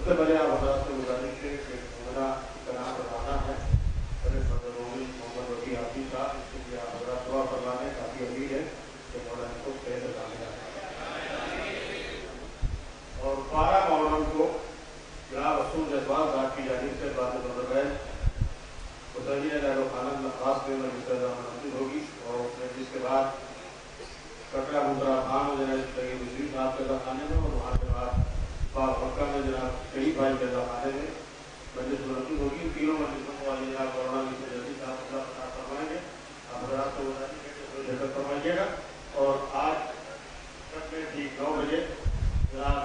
سے پہلے آپ حضرات سے گزارش ہے کہ مولانا کا نام بتانا ہے محمد وفی حافظ صاحب، اس کے لیے آپ حضرات دعا فرمانے کافی امید ہے کہ مولانا کو صحت کامیاب اور 12 محرم کو جناب رسول جذبات صاحب کی جانب سے بات مطلب خانہ خاص میں منعقد ہوگی اور جس کے بعد کٹرا گھومرا خان وزیر صاحب کے خانے میں اور وہاں کے بعد مکہ میں جناب شہید بھائی کے خانے میں مجلس منعقد ہوگی. تینوں مجلسوں کو جناب مولانا جلدی صاحب اللہ فرمائیں گے. آپ حضرات کو شرکت فرمائیے گا. اور آج میں ٹھیک 9 بجے جناب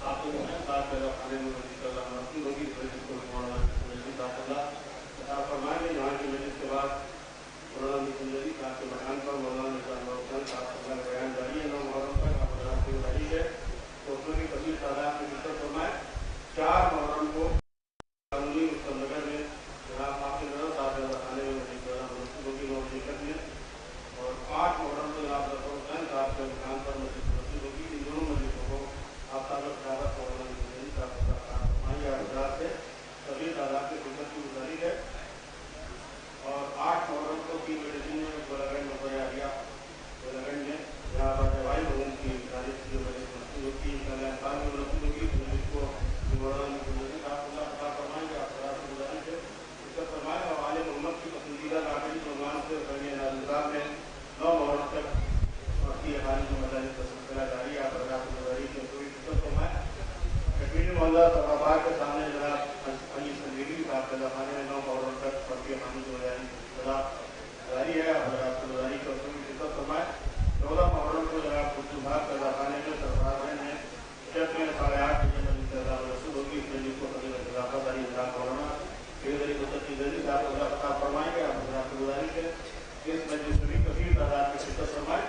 آپ کو صاحب کے خانے میں مجلس منعقد ہوگی. جس کو مولانا جلدی صاحب اللہ فرمائیں گے. جہاں کی مجلس کے بعد مولانا جلدی صاحب کے بیان پر مولانا صاحب کا بیان جاری ہے. 9 محرم تک آپ حضرات کی گزارش ہے تو اس میں بھی کثیر تعداد میں شرکت فرمائیں. 4 محرم کو قانونی مستملگر میں جناب آپ کے نظر صاحب خانے میں ہوگی 9 شرکت میں اور 8 محرم کو جناب حسین صاحب کے مکان پر مسجد ہوگی. ان دونوں مجلسوں کو آپ تعلق قیادت مولانا صاحب فرمائیے. آپ حضرات سے کثیر تعداد میں شرکت کی گزارش ہے. اور 8 محرم کو 3 بجے دن میں گولاگنج مباریا گولاگنج میں جہاں پر جوائی لوگوں کی تاریخ کی منعقد ہوتی ہے منعقد ہوگی. جس کو مولانا صاحب فرمائیں گے. آپ حضرات سے گزارش ہے شرکت فرمائیں. اور عالم محمد کی پسندیدہ داخلی عنوان سے نظام میں 9 محرم تک کی حالی کی مدارس کا سلسلہ جاری ہے. آپ حضرات کی گزارش ہے کوئی شرکت فرمائیں. کشمیری محلہ ثقافت کے سامنے جناب علی سنجیوی صاحب کے خانے میں 9 محرم تک پڑتی خانی کی مدارس جاری ہے. آپ حضرات کی گزارش ہے کوئی شرکت فرمائیں. 14 محرم کو جناب خود صاحب کے خانے میں سرفراز ہیں جب میں 8:30 بجے رسول ہوگی. اس میں جس کو خلافت علی جناب مولانا سید علی مدتی جلدی صاحب کو خطاب فرمائیں گے. آپ حضرات کی گزارش ہے اس مجلس میں کثیر تعداد میں شرکت فرمائیں.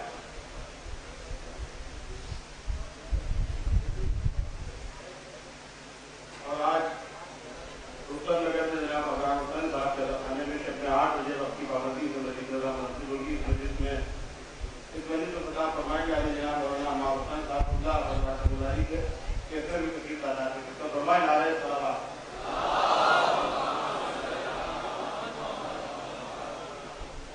اور آج رستم نگر میں جناب افغان حسین صاحب کے خانے میں شب 8 بجے وقت کی پابندی سے مجلس منعقد ہوگی. اس مجلس میں خطاب فرمائیں گے علی جناب مولانا عمار حسین صاحب اللہ. حضرات کی گزارش ہے کہ اس میں بھی کثیر تعداد میں شرکت فرمائیں. نعرہ صلوات.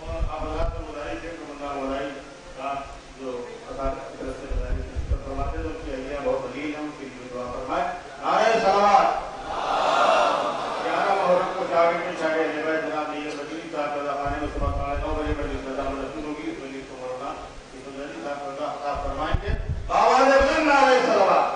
اور آپ حضرات کو گزارش ہے کہ مولائی صاحب جو خطاب کی طرف سے شرکت فرماتے ہیں ان کی اہلیہ بہت علیل ہیں, ان کے لیے دعا فرمائیں. نعرہ صلوات. 11 محرم کو شاگرد جناب نیت وزیری صاحب کے خانے میں صبح 9:30 بجے مجلس منعقد ہوگی. اس مجلس کو مولانا جلدی صاحب کا خطاب فرمائیں گے. آواز بلند نعرہ صلوات.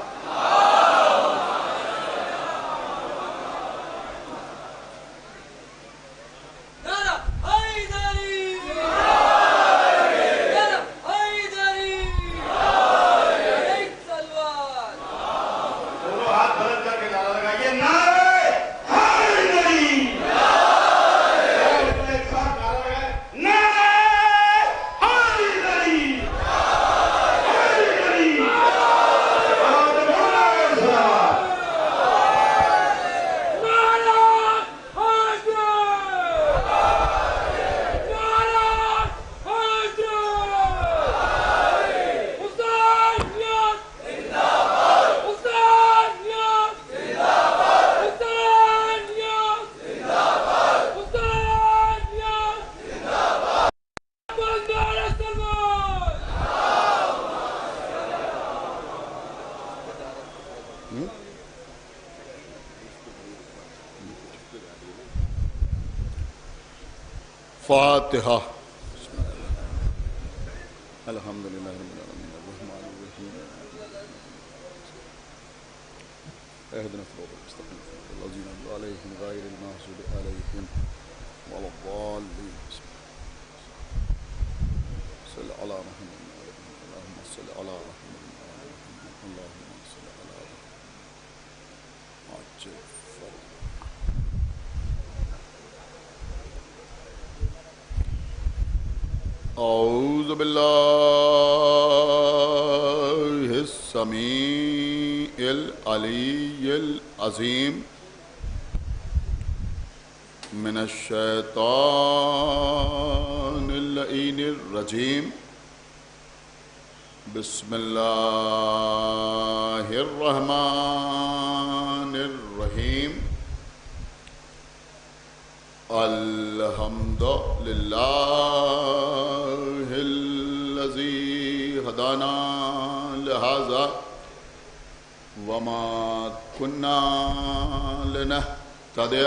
فاتحہ. الحمدللہ رب العالمین الرحمن الرحیم اهدنا الصراط المستقيم صراط الذين أنعمت عليهم غير المغضوب عليهم ولا الضالين. صل على محمد اللهم صل على محمد اللهم صل على عجل فرج. اعوذ باللہ السمیع العلی العظیم من الشیطان اللعین الرجیم. بسم اللہ الرحمن الحمد لله الذي هدانا لهذا وما كنا لنهتدي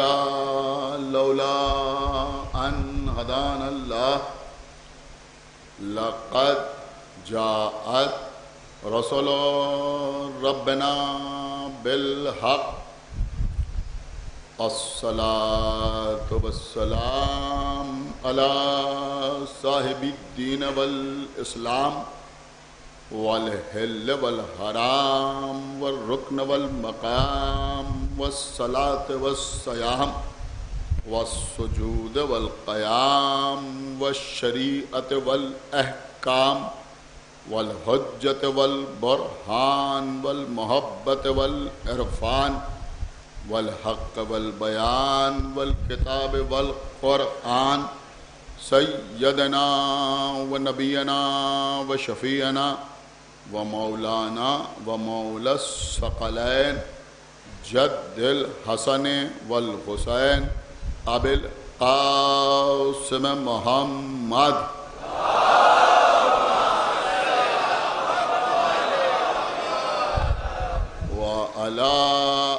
لولا أن هدانا الله لقد جاءت رسل ربنا بالحق الصلاة والسلام على صاحب الدين والإسلام والحل والحرام والركن والمقام والصلاة والصيام والسجود والقيام والشريعة والأحكام والحجة والبرهان والمحبة والعرفان والحق والبيان والكتاب والقرآن سيدنا ونبينا وشفيعنا ومولانا ومولى الثقلين جد الحسن والحسين أبي القاسم محمد وعلى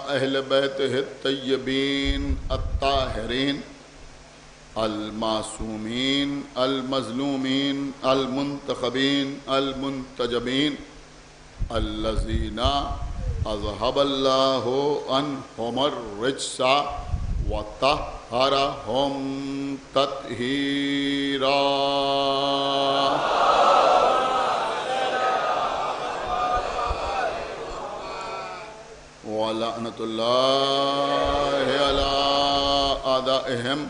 أهل بيته الطيبين الطاهرين المعصومين المظلومين المنتخبين المنتجبين الذين أذهب الله عنهم الرجس وطهرهم تطهيرا ولعنة الله على أعدائهم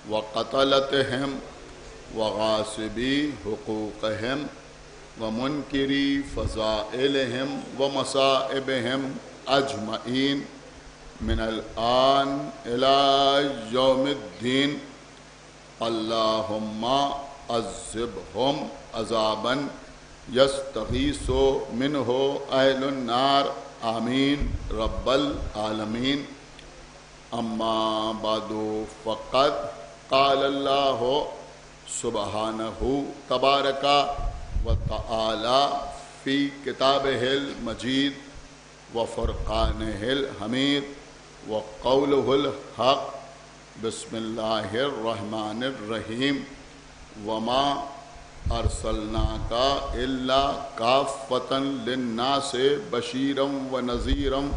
وقتلتهم وغاصبي حقوقهم ومنكري فضائلهم ومصائبهم أجمعين من الآن إلى يوم الدين اللهم عذبهم عذابا يستغيث منه أهل النار آمين رب العالمين أما بعد فقد قال الله سبحانه تبارك وتعالى في كتابه المجيد وفرقانه الحميد وقوله الحق بسم الله الرحمن الرحيم وما أرسلناك إلا كافة للناس بشيرا ونذيرا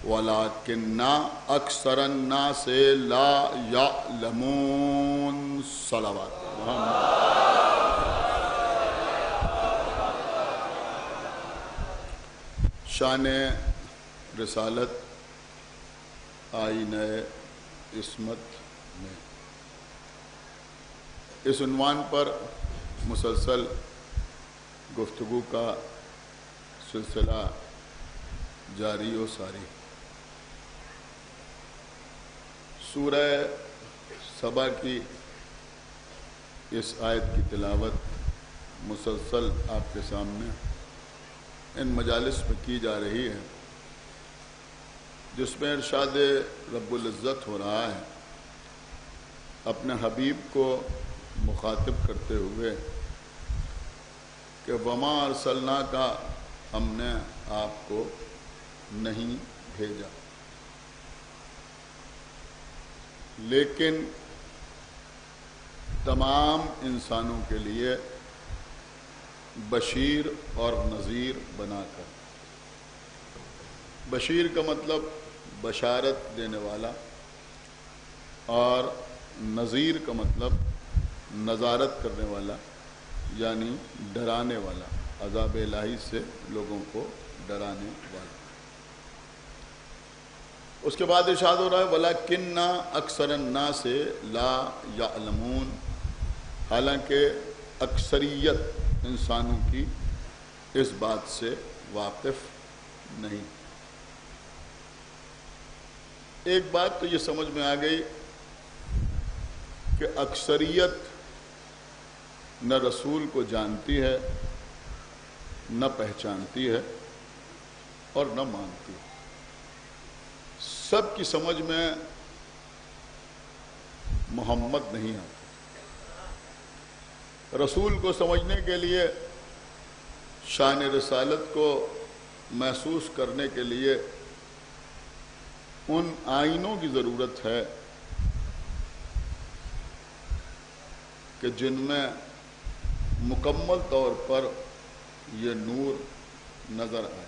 ولكن أكثر الناس لا يعلمون صلوات شان رسالت آئین عصمت میں اس عنوان پر مسلسل گفتگو کا سلسلہ جاری و ساری سورہ سبا کی اس آیت کی تلاوت مسلسل آپ کے سامنے ان مجالس میں کی جا رہی ہے جس میں ارشاد رب العزت ہو رہا ہے اپنے حبیب کو مخاطب کرتے ہوئے کہ وما ارسلنا کا ہم نے آپ کو نہیں بھیجا لیکن تمام انسانوں کے لیے بشیر اور نذیر بنا کر بشیر کا مطلب بشارت دینے والا اور نذیر کا مطلب نظارت کرنے والا یعنی ڈرانے والا عذاب الہی سے لوگوں کو ڈرانے والا اس کے بعد ارشاد ہو رہا ہے وَلَكِنَّ أَكْثَرَ النَّاسِ لَا يَعْلَمُونَ حالانکہ اکثریت انسانوں کی اس بات سے واقف نہیں ایک بات تو یہ سمجھ میں آ گئی کہ اکثریت نہ رسول کو جانتی ہے نہ پہچانتی ہے اور نہ مانتی ہے سب کی سمجھ میں محمد نہیں آتا۔ رسول کو سمجھنے کے لیے، شان رسالت کو محسوس کرنے کے لیے ان آئینوں کی ضرورت ہے کہ جن میں مکمل طور پر یہ نور نظر آئے۔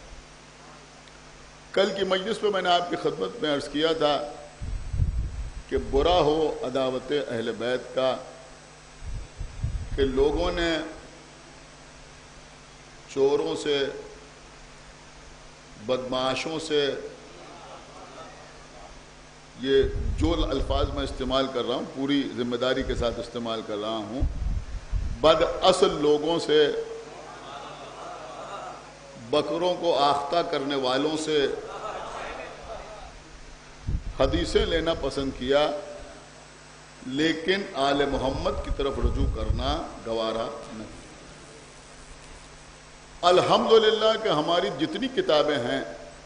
کل کی مجلس میں میں نے آپ کی خدمت میں عرض کیا تھا کہ برا ہو عداوت اہل بیت کا کہ لوگوں نے چوروں سے، بدمعاشوں سے، یہ جو الفاظ میں استعمال کر رہا ہوں پوری ذمہ داری کے ساتھ استعمال کر رہا ہوں، بد اصل لوگوں سے، بکروں کو آختہ کرنے والوں سے حدیثیں لینا پسند کیا، لیکن آل محمد کی طرف رجوع کرنا گوارا نہیں۔ الحمدللہ کہ ہماری جتنی کتابیں ہیں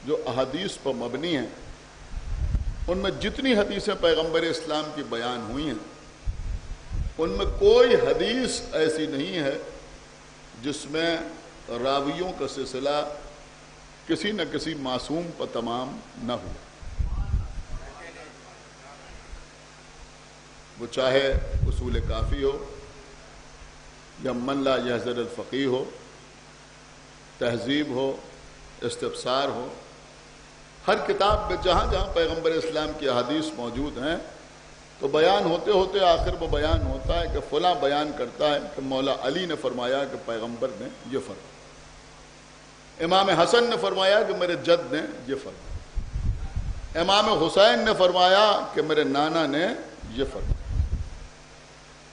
جو احادیث پر مبنی ہیں، ان میں جتنی حدیثیں پیغمبر اسلام کی بیان ہوئی ہیں، ان میں کوئی حدیث ایسی نہیں ہے جس میں راویوں کا سلسلہ کسی نہ کسی معصوم پر تمام نہ ہو، وہ چاہے اصول کافی ہو یا من لا یحضر الفقیہ ہو، تہذیب ہو، استبصار ہو، ہر کتاب میں جہاں جہاں پیغمبر اسلام کی احادیث موجود ہیں تو بیان ہوتے ہوتے آخر وہ بیان ہوتا ہے کہ فلاں بیان کرتا ہے کہ مولا علی نے فرمایا کہ پیغمبر نے یہ فرمایا، امام حسن نے فرمایا کہ میرے جد نے یہ فرمایا، امام حسین نے فرمایا کہ میرے نانا نے یہ فرمایا۔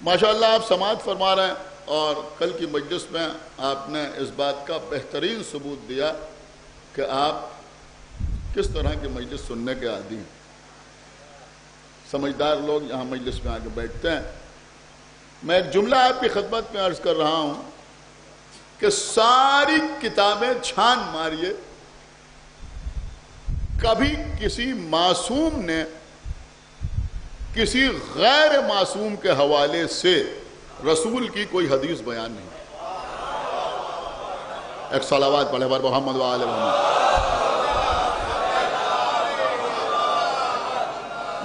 ماشاءاللہ آپ سماعت فرما رہے ہیں، اور کل کی مجلس میں آپ نے اس بات کا بہترین ثبوت دیا کہ آپ کس طرح کی مجلس سننے کے عادی ہیں۔ سمجھدار لوگ یہاں مجلس میں آ کے بیٹھتے ہیں۔ میں ایک جملہ آپ کی خدمت میں عرض کر رہا ہوں کہ ساری کتابیں چھان ماریے، کبھی کسی معصوم نے کسی غیر معصوم کے حوالے سے رسول کی کوئی حدیث بیان نہیں۔ ایک صلوات پڑھے بر محمد و آل محمد۔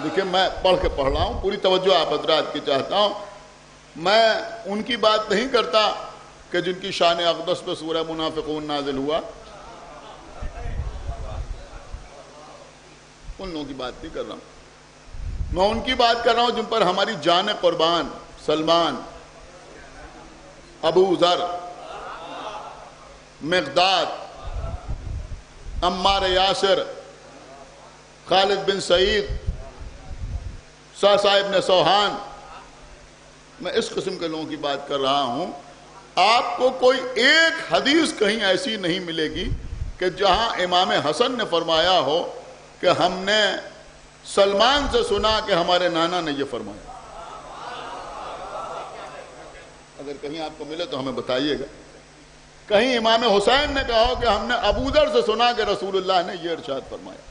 دیکھیں میں پڑھ رہا ہوں، پوری توجہ آپ حضرات کی چاہتا ہوں۔ میں ان کی بات نہیں کرتا کہ جن کی شان اقدس پہ سورہ منافقون نازل ہوا، ان لوگوں کی بات نہیں کر رہا ہوں، میں ان کی بات کر رہا ہوں جن پر ہماری جان قربان سلمان، ابو ذر، مقداد، عمار یاسر، خالد بن سعید، صاحب ابن سوہان، میں اس قسم کے لوگوں کی بات کر رہا ہوں۔ آپ کو کوئی ایک حدیث کہیں ایسی نہیں ملے گی کہ جہاں امام حسن نے فرمایا ہو کہ ہم نے سلمان سے سنا کہ ہمارے نانا نے یہ فرمایا۔ اگر کہیں آپ کو ملے تو ہمیں بتائیے گا۔ کہیں امام حسین نے کہا ہو کہ ہم نے ابو ذر سے سنا کہ رسول اللہ نے یہ ارشاد فرمایا،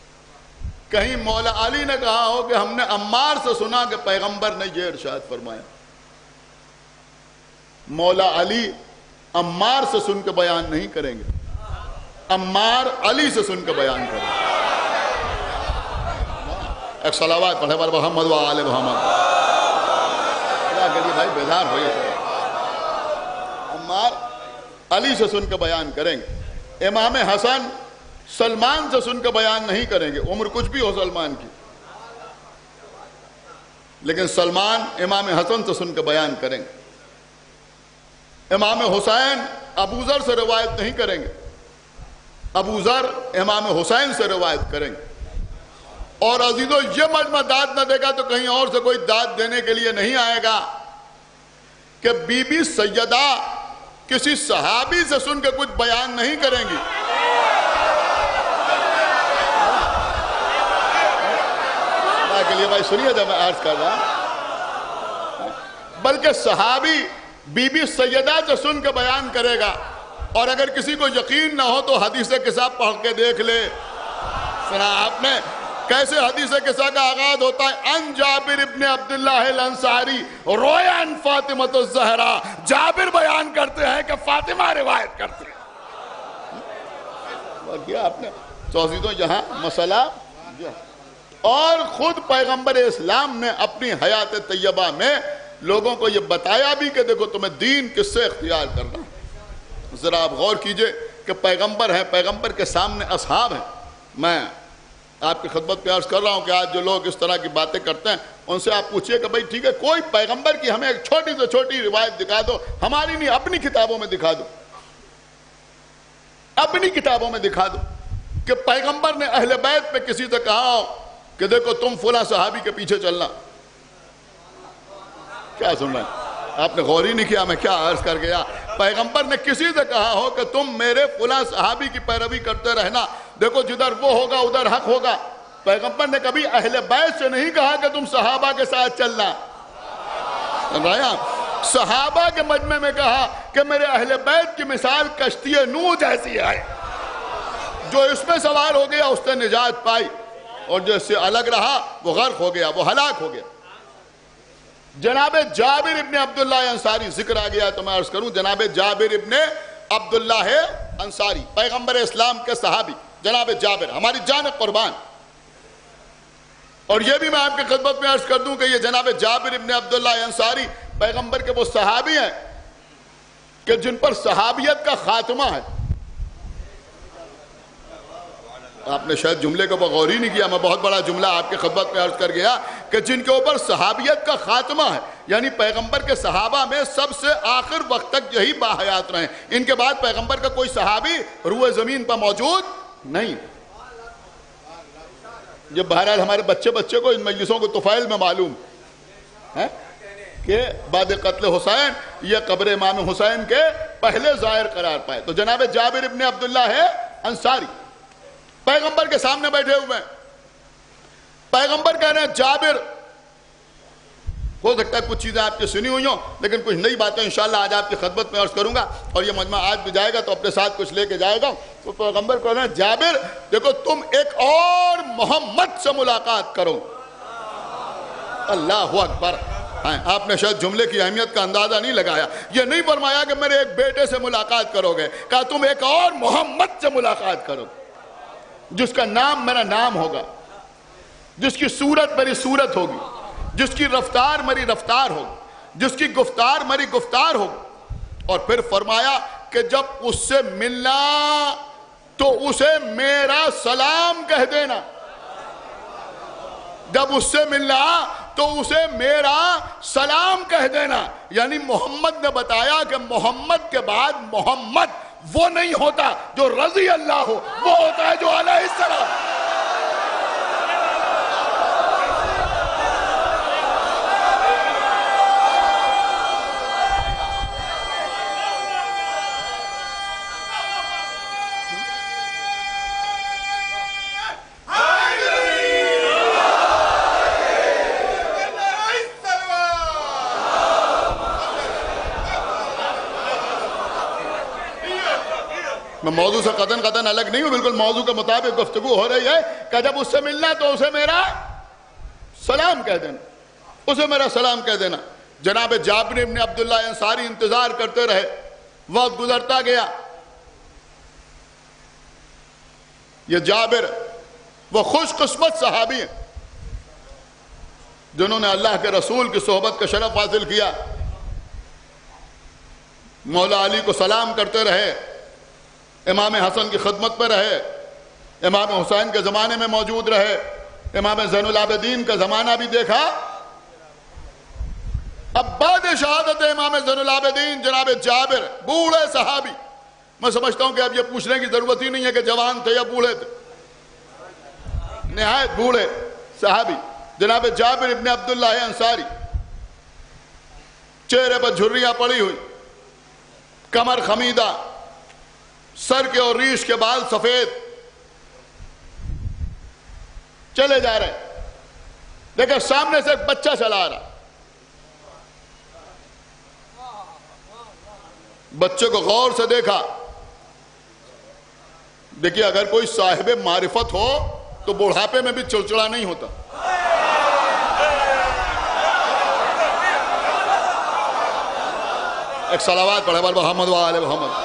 کہیں مولا علی نے کہا ہو کہ ہم نے عمار سے سنا کہ پیغمبر نے یہ ارشاد فرمایا۔ مولا علی عمار سے سن کے بیان نہیں کریں گے، عمار علی سے سن کے بیان کریں گے۔ ایک صلوات پڑھے بر محمد و آل محمد۔ کیا کہیے بھائی، بیدار ہوئیے تھے۔ عمار علی سے سن کے بیان کریں گے، امام حسن سلمان سے سن کے بیان نہیں کریں گے، عمر کچھ بھی ہو سلمان کی، لیکن سلمان امام حسن سے سن کے بیان کریں گے۔ امام حسین ابو ذر سے روایت نہیں کریں گے، ابو ذر امام حسین سے روایت کریں گے۔ اور عزیزو، یہ مجمع داد نہ دے گا تو کہیں اور سے کوئی داد دینے کے لیے نہیں آئے گا کہ بی بی سیدہ کسی صحابی سے سن کے کچھ بیان نہیں کریں گی۔ کے لیے بھائی سنیے جب میں عرض کر رہا، بلکہ صحابی بی بی سیدہ سے سن کے بیان کرے گا۔ اور اگر کسی کو یقین نہ ہو تو حدیث کتاب پڑھ کے دیکھ لے۔ سنا آپ نے کیسے حدیث قصہ کا آغاز ہوتا ہے؟ ان جابر ابن عبداللہ الانصاری رویا ان فاطمہ الزہرا، جابر بیان کرتے ہیں کہ فاطمہ روایت کرتے ہیں۔ کیا آپ نے چوسی تو یہاں مسئلہ، اور خود پیغمبر اسلام نے اپنی حیات طیبہ میں لوگوں کو یہ بتایا بھی کہ دیکھو تمہیں دین کس سے اختیار کرنا۔ ذرا آپ غور کیجئے کہ پیغمبر ہیں، پیغمبر کے سامنے اصحاب ہیں۔ میں آپ کی خدمت پہ عرض کر رہا ہوں کہ آج جو لوگ اس طرح کی باتیں کرتے ہیں ان سے آپ پوچھئے کہ بھئی ٹھیک ہے کوئی پیغمبر کی ہمیں ایک چھوٹی سے چھوٹی روایت دکھا دو، ہماری نہیں اپنی کتابوں میں دکھا دو، اپنی کتابوں میں دکھا دو کہ پیغمبر نے اہل بیت میں کسی سے کہا ہو کہ دیکھو تم فلاں صحابی کے پیچھے چلنا۔ کیا سن رہے ہیں آپ نے؟ غور ہی نہیں کیا میں کیا عرض کر گیا۔ پیغمبر نے کسی سے کہا ہو کہ تم میرے فلاں صحابی کی پیروی کرتے رہنا، دیکھو جدھر وہ ہوگا ادھر حق ہوگا۔ پیغمبر نے کبھی اہل بیت سے نہیں کہا کہ تم صحابہ کے ساتھ چلنا۔ صحابہ کے مجمع میں کہا کہ میرے اہل بیت کی مثال کشتی نوح جیسی ہے، جو اس میں سوار ہو گیا اس نے نجات پائی، اور جو اس سے الگ رہا وہ غرق ہو گیا، وہ ہلاک ہو گیا۔ جناب جابر ابن عبداللہ انصاری ذکر آ گیا تو میں عرض کروں، جناب جابر ابن عبداللہ انصاری پیغمبر اسلام کے صحابی، جناب جابر ہماری جان قربان۔ اور یہ بھی میں آپ کی خدمت میں عرض کر دوں کہ یہ جناب جابر ابن عبداللہ انصاری پیغمبر کے وہ صحابی ہیں کہ جن پر صحابیت کا خاتمہ ہے۔ آپ نے شاید جملے کو غور ہی نہیں کیا، میں بہت بڑا جملہ آپ کی خدمت میں عرض کر گیا کہ جن کے اوپر صحابیت کا خاتمہ ہے، یعنی پیغمبر کے صحابہ میں سب سے آخر وقت تک یہی باحیات رہے، ان کے بعد پیغمبر کا کوئی صحابی روئے زمین پر موجود نہیں۔ یہ بہرحال ہمارے بچے کو ان مجلسوں کو طفیل میں معلوم ہے کہ بعد قتل حسین یہ قبر امام حسین کے پہلے زائر قرار پائے۔ تو جناب جابر ابن عبداللہ ہے انصاری پیغمبر کے سامنے بیٹھے ہوئے ہیں۔ پیغمبر کہہ رہے ہیں جابر، ہو سکتا ہے کچھ چیزیں آپ کی سنی ہوئی ہوں لیکن کچھ نئی باتیں انشاءاللہ آج آپ کی خدمت میں عرض کروں گا، اور یہ مجمع آج بھی جائے گا تو اپنے ساتھ کچھ لے کے جائے گا۔ تو پیغمبر کہہ رہے ہیں جابر دیکھو تم ایک اور محمد سے ملاقات کرو۔ اللہ اکبر۔ آپ نے شاید جملے کی اہمیت کا اندازہ نہیں لگایا، یہ نہیں فرمایا کہ میرے ایک بیٹے سے ملاقات کرو گے، کہا تم ایک اور محمد سے ملاقات کرو جس کا نام میرا نام ہوگا، جس کی صورت میری صورت ہوگی، جس کی رفتار میری رفتار ہوگی، جس کی گفتار میری گفتار ہوگی۔ اور پھر فرمایا کہ جب اس سے ملنا تو اسے میرا سلام کہہ دینا، جب اس سے ملنا تو اسے میرا سلام کہہ دینا۔ یعنی محمد نے بتایا کہ محمد کے بعد محمد وہ نہیں ہوتا جو رضی اللہ ہو، وہ ہوتا ہے جو علیہ السلام۔ میں موضوع سے قطعاً الگ نہیں ہوں، بالکل موضوع کے مطابق گفتگو ہو رہی ہے کہ جب اس سے ملنا تو اسے میرا سلام کہہ دینا، اسے میرا سلام کہہ دینا۔ جناب جابر ابن عبداللہ انصاری انتظار کرتے رہے، وقت گزرتا گیا۔ یہ جابر وہ خوش قسمت صحابی ہیں جنہوں نے اللہ کے رسول کی صحبت کا شرف حاصل کیا، مولا علی کو سلام کرتے رہے، امام حسن کی خدمت میں رہے، امام حسین کے زمانے میں موجود رہے، امام زین العابدین کا زمانہ بھی دیکھا۔ اب بعد شہادت امام زین العابدین جناب جابر بوڑھے صحابی، میں سمجھتا ہوں کہ اب یہ پوچھنے کی ضرورت ہی نہیں ہے کہ جوان تھے یا بوڑھے تھے، نہایت بوڑھے صحابی جناب جابر ابن عبداللہ انصاری، چہرے پر جھریاں پڑی ہوئی، کمر خمیدہ، سر کے اور ریش کے بال سفید، چلے جا رہے لیکن سامنے سے ایک بچہ چلا آ رہا۔ بچے کو غور سے دیکھا۔ دیکھیے اگر کوئی صاحب معرفت ہو تو بڑھاپے میں بھی چڑچڑا نہیں ہوتا. ایک صلوات پڑھے محمد و آل محمد.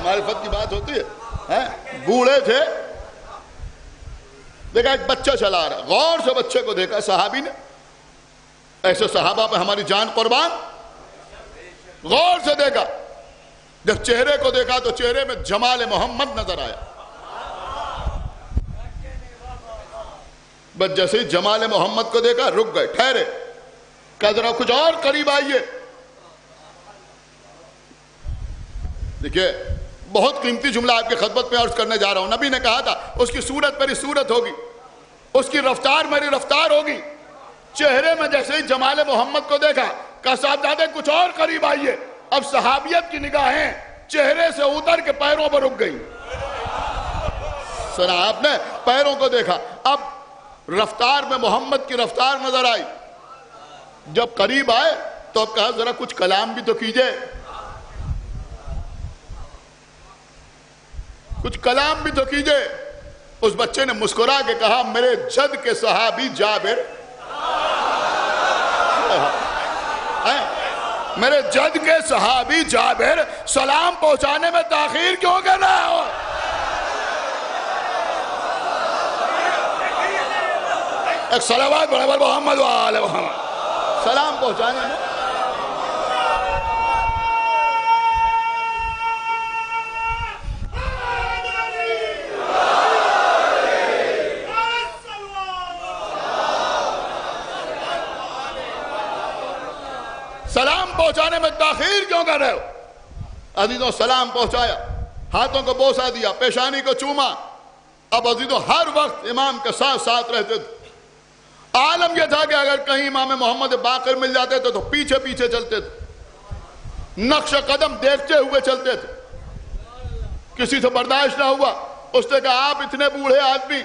معرفت کی بات ہوتی ہے. بوڑھے تھے, دیکھا ایک بچہ چلا رہا, غور سے بچے کو دیکھا صحابی نے. ایسے صحابہ پہ ہماری جان قربان. غور سے دیکھا, جب چہرے کو دیکھا تو چہرے میں جمال محمد نظر آیا. بس جیسے ہی جمال محمد کو دیکھا رک گئے, ٹھہرے, کہا ذرا کچھ اور قریب آئیے. دیکھیے بہت قیمتی جملہ آپ کی خدمت میں عرض کرنے جا رہا ہوں. نبی نے کہا تھا اس کی صورت میری صورت ہوگی, اس کی رفتار میری رفتار ہوگی. چہرے میں جیسے ہی جمال محمد کو دیکھا, کہا صاحبزادے کچھ اور قریب آئیے. اب صحابیت کی نگاہیں چہرے سے اتر کے پیروں پر رک گئی. سنا آپ نے, پیروں کو دیکھا. اب رفتار میں محمد کی رفتار نظر آئی. جب قریب آئے تو اب کہا ذرا کچھ کلام بھی تو کیجئے, کچھ کلام بھی تو کیجئے. اس بچے نے مسکرا کے کہا میرے جد کے صحابی جابر, میرے جد کے صحابی جابر سلام پہنچانے میں تاخیر کیوں کر رہا ہو؟ ایک صلوات بڑھے محمد و آل محمد. سلام پہنچانے میں سلام پہنچانے میں تاخیر کیوں کر رہے ہو؟ عزیزوں سلام پہنچایا, ہاتھوں کو بوسہ دیا, پیشانی کو چوما. اب عزیزوں ہر وقت امام کے ساتھ ساتھ رہتے تھے. عالم یہ تھا کہ اگر کہیں امام محمد باقر مل جاتے تھے تو پیچھے پیچھے چلتے تھے, نقش قدم دیکھتے ہوئے چلتے تھے. کسی سے برداشت نہ ہوا, اس نے کہا آپ اتنے بوڑھے آدمی,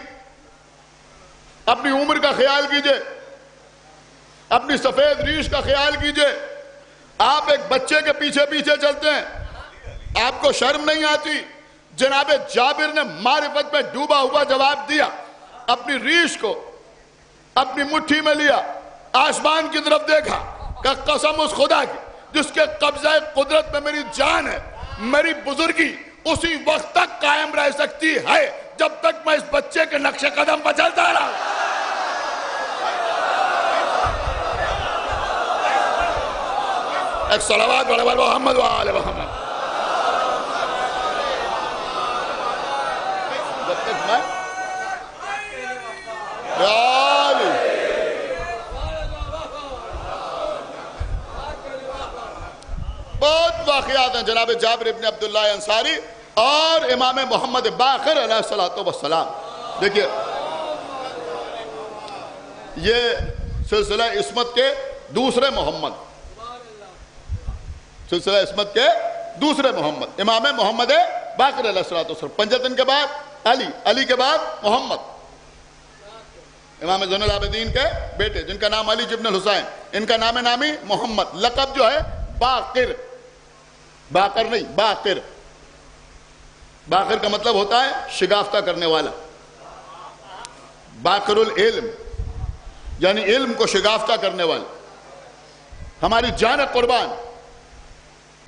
اپنی عمر کا خیال کیجئے, اپنی سفید ریش کا خیال کیجئے. آپ ایک بچے کے پیچھے پیچھے چلتے ہیں, آپ کو شرم نہیں آتی؟ جناب جابر نے معرفت میں ڈوبا ہوا جواب دیا, اپنی ریش کو اپنی مٹھی میں لیا, آسمان کی طرف دیکھا, کہ قسم اس خدا کی جس کے قبضہ قدرت میں میری جان ہے, میری بزرگی اسی وقت تک قائم رہ سکتی ہے جب تک میں اس بچے کے نقش قدم پر چلتا رہا. ایک صلوات بڑھے محمد و آل محمد. جب تک میں بہت واقعات ہیں جناب جابر ابن عبداللہ انصاری اور امام محمد باقر علیہ السلام. دیکھیے یہ سلسلہ عصمت کے دوسرے محمد, سلسلہ عصمت کے دوسرے محمد, امام محمد باقر علیہ السلام. پنجتن کے بعد علی, علی کے بعد محمد, امام زین العابدین کے بیٹے جن کا نام علی ابن الحسین, ان کا نام نامی محمد. لقب جو ہے باقر, باقر نہیں باقر. باقر کا مطلب ہوتا ہے شگافتہ کرنے والا. باقر العلم یعنی علم کو شگافتہ کرنے والا. ہماری جان قربان.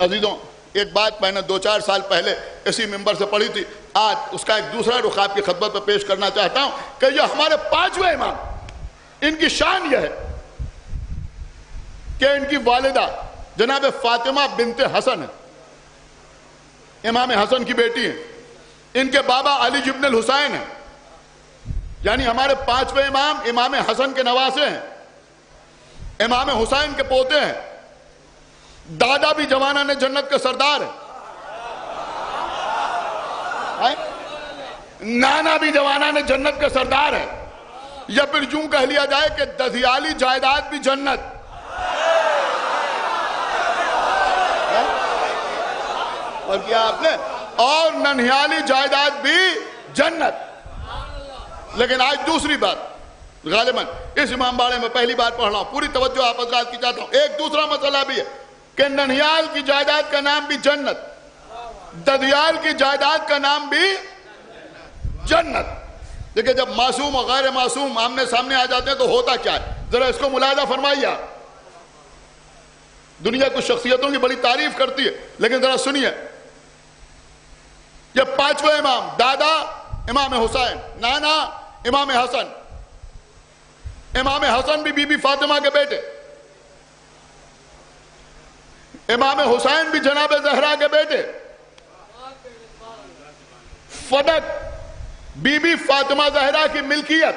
عزیزوں ایک بات میں نے 2-4 سال پہلے اسی ممبر سے پڑھی تھی, آج اس کا ایک دوسرا رخ آپ کی خدمت پہ پیش کرنا چاہتا ہوں کہ یہ ہمارے 5ویں امام, ان کی شان یہ ہے کہ ان کی والدہ جناب فاطمہ بنت حسن ہے, امام حسن کی بیٹی ہیں. ان کے بابا علی ابن الحسین ہیں, یعنی ہمارے 5ویں امام امام حسن کے نواسے ہیں, امام حسین کے پوتے ہیں. دادا بھی جوانان جنت کے سردار ہے, نانا بھی جوانان جنت کے سردار ہے, یا پھر یوں کہہ لیا جائے کہ ددھیالی جائیداد بھی جنت. اور کیا آپ نے, اور ننہیالی جائیداد بھی جنت. لیکن آج دوسری بات غالباً اس امام باڑے میں پہلی بار پڑھ رہا ہوں, پوری توجہ آپ حضرات کی چاہتا ہوں. ایک دوسرا مسئلہ بھی ہے کہ ننہیال کی جائیداد کا نام بھی جنت, ددیال کی جائیداد کا نام بھی جنت۔ دیکھیں جب معصوم اور غیر معصوم آمنے سامنے آ جاتے ہیں تو ہوتا کیا ہے، ذرا اس کو ملاحظہ فرمائیے آپ۔ دنیا کچھ شخصیتوں کی بڑی تعریف کرتی ہے، لیکن ذرا سنیے، یہ پانچویں امام، دادا امام حسین، نانا امام حسن، امام حسن بھی بی بی فاطمہ کے بیٹے، امام حسین بھی جناب زہرا کے بیٹے، فدق بی بی فاطمہ زہرا کی ملکیت،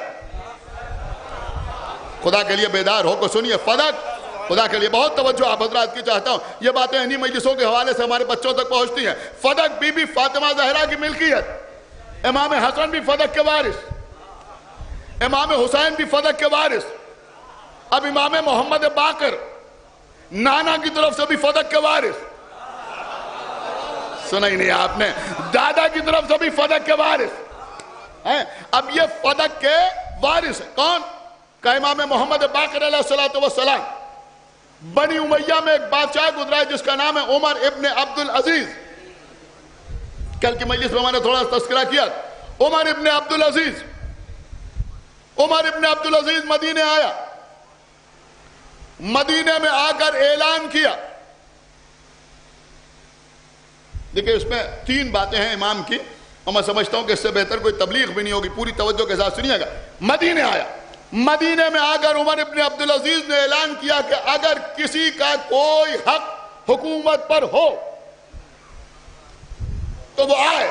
خدا کے لیے بیدار ہو کو سنیے، فدق، خدا کے لیے بہت توجہ آپ حضرات کی چاہتا ہوں، یہ باتیں انہی مجلسوں کے حوالے سے ہمارے بچوں تک پہنچتی ہیں۔ فدق بی بی فاطمہ زہرا کی ملکیت، امام حسن بھی فدق کے وارث، امام حسین بھی فدق کے وارث، اب امام محمد باقر نانا کی طرف سے بھی فدق کے وارث، سنا ہی نہیں آپ نے، دادا کی طرف سے بھی فدق کے وارث ہیں۔ اب یہ فدق کے وارث ہیں کون؟ کہ امام محمد باقر علیہ السلام، بنی امیہ میں ایک بادشاہ گزرا ہے جس کا نام ہے عمر ابن عبدالعزیز، کل کی مجلس میں میں نے تھوڑا تذکرہ کیا، عمر ابن عبدالعزیز، عمر ابن عبدالعزیز مدینے آیا، مدینے میں آ کر اعلان کیا، دیکھیں اس میں تین باتیں ہیں امام کی، اور میں سمجھتا ہوں کہ اس سے بہتر کوئی تبلیغ بھی نہیں ہوگی، پوری توجہ کے ساتھ سنیے گا۔ مدینے آیا، مدینے میں آ کر عمر ابن عبدالعزیز نے اعلان کیا کہ اگر کسی کا کوئی حق حکومت پر ہو تو وہ آئے،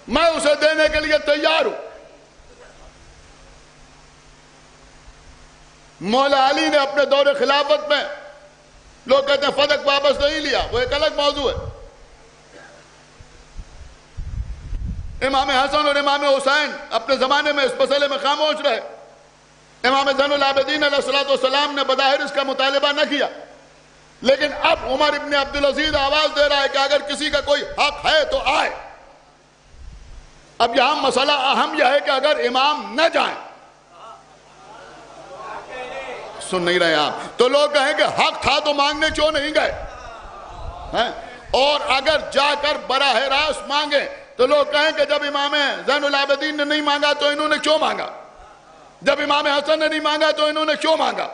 میں اسے دینے کے لیے تیار ہوں۔ مولا علی نے اپنے دور خلافت میں، لوگ کہتے ہیں فدق واپس نہیں لیا، وہ ایک الگ موضوع ہے، امام حسن اور امام حسین اپنے زمانے میں اس مسئلے میں خاموش رہے، امام زین العابدین علیہ السلام نے بظاہر اس کا مطالبہ نہ کیا، لیکن اب عمر ابن عبدالعزیز آواز دے رہا ہے کہ اگر کسی کا کوئی حق ہے تو آئے۔ اب یہاں مسئلہ اہم یہ ہے کہ اگر امام نہ جائیں، سن نہیں رہے آپ، تو لوگ کہیں کہ حق تھا تو مانگنے کیوں نہیں گئے، اور اگر جا کر براہ راست مانگیں تو لوگ کہیں کہ جب امام زین العابدین نے نہیں مانگا تو انہوں نے کیوں مانگا، جب امام حسن نے نہیں مانگا تو انہوں نے کیوں مانگا۔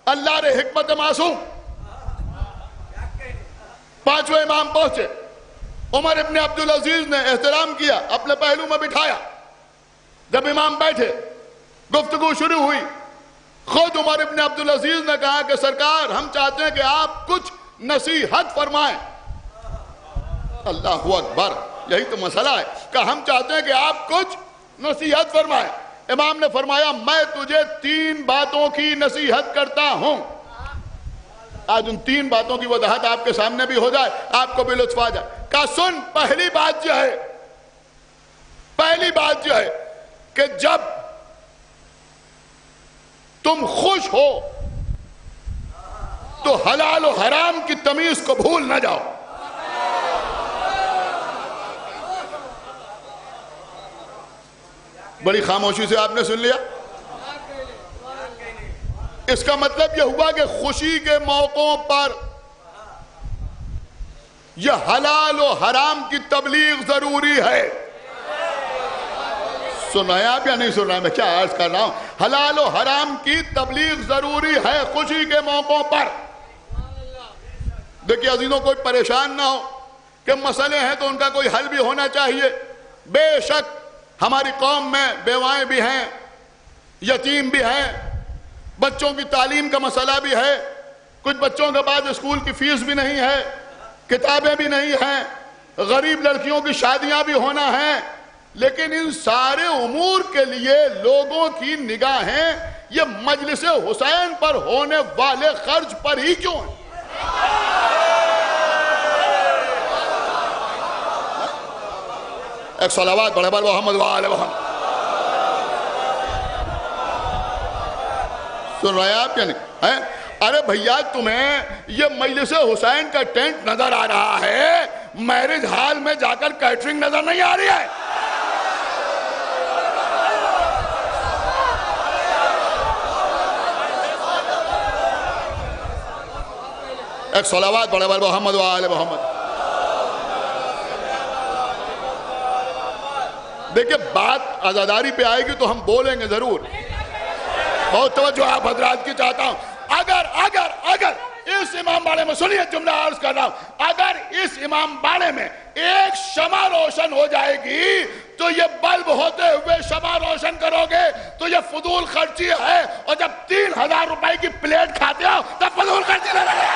اللہ رے حکمت معصوم، پانچویں امام پہنچے، عمر ابن عبدالعزیز نے احترام کیا، اپنے پہلو میں بٹھایا، جب امام بیٹھے گفتگو شروع ہوئی، خود عمر ابن عبدالعزیز نے کہا کہ سرکار ہم چاہتے ہیں کہ آپ کچھ نصیحت فرمائیں۔ اللہ اکبر، یہی تو مسئلہ ہے کہ ہم چاہتے ہیں کہ آپ کچھ نصیحت فرمائیں۔ امام نے فرمایا میں تجھے تین باتوں کی نصیحت کرتا ہوں، آج ان تین باتوں کی وضاحت آپ کے سامنے بھی ہو جائے، آپ کو بھی لطف آ جائے۔ کہا سن، پہلی بات یہ ہے کہ جب تم خوش ہو تو حلال و حرام کی تمیز کو بھول نہ جاؤ۔ بڑی خاموشی سے آپ نے سن لیا، اس کا مطلب یہ ہوا کہ خوشی کے موقعوں پر یہ حلال و حرام کی تبلیغ ضروری ہے۔ سن رہے ہیں آپ یا نہیں سن رہے ہیں؟ میں کیا عرض کر رہا ہوں، حلال و حرام کی تبلیغ ضروری ہے خوشی کے موقعوں پر۔ دیکھیے عزیزوں، کوئی پریشان نہ ہو کہ مسئلے ہیں تو ان کا کوئی حل بھی ہونا چاہیے۔ بے شک ہماری قوم میں بیوائیں بھی ہیں، یتیم بھی ہیں، بچوں کی تعلیم کا مسئلہ بھی ہے، کچھ بچوں کے بعد اسکول کی فیس بھی نہیں ہے، کتابیں بھی نہیں ہیں، غریب لڑکیوں کی شادیاں بھی ہونا ہیں، لیکن ان سارے امور کے لیے لوگوں کی نگاہیں یہ مجلس حسین پر ہونے والے خرچ پر ہی کیوں ہیں؟ ایک صلوات بڑھے بال محمد وآل محمد۔ سن رہے ہیں آپ یا نہیں؟ ارے بھیا تمہیں یہ مجلس حسین کا ٹینٹ نظر آ رہا ہے، میرج ہال میں جا کر کیٹرنگ نظر نہیں آ رہی ہے؟ ایک صلوات بڑھے بال محمد وآل محمد۔ دیکھیں بات عزاداری پہ آئے گی تو ہم بولیں گے ضرور. بہت توجہ آپ حضرات کی چاہتا ہوں. اگر اس امام باڑے میں سنیے جملہ عرض کر رہا ہوں، اگر اس امام باڑے میں ایک شمع روشن ہو جائے گی تو یہ بلب ہوتے ہوئے شمع روشن کرو گے تو یہ فضول خرچی ہے، اور جب 3000 روپے کی پلیٹ کھاتے ہو تب فضول خرچی نہ رہے.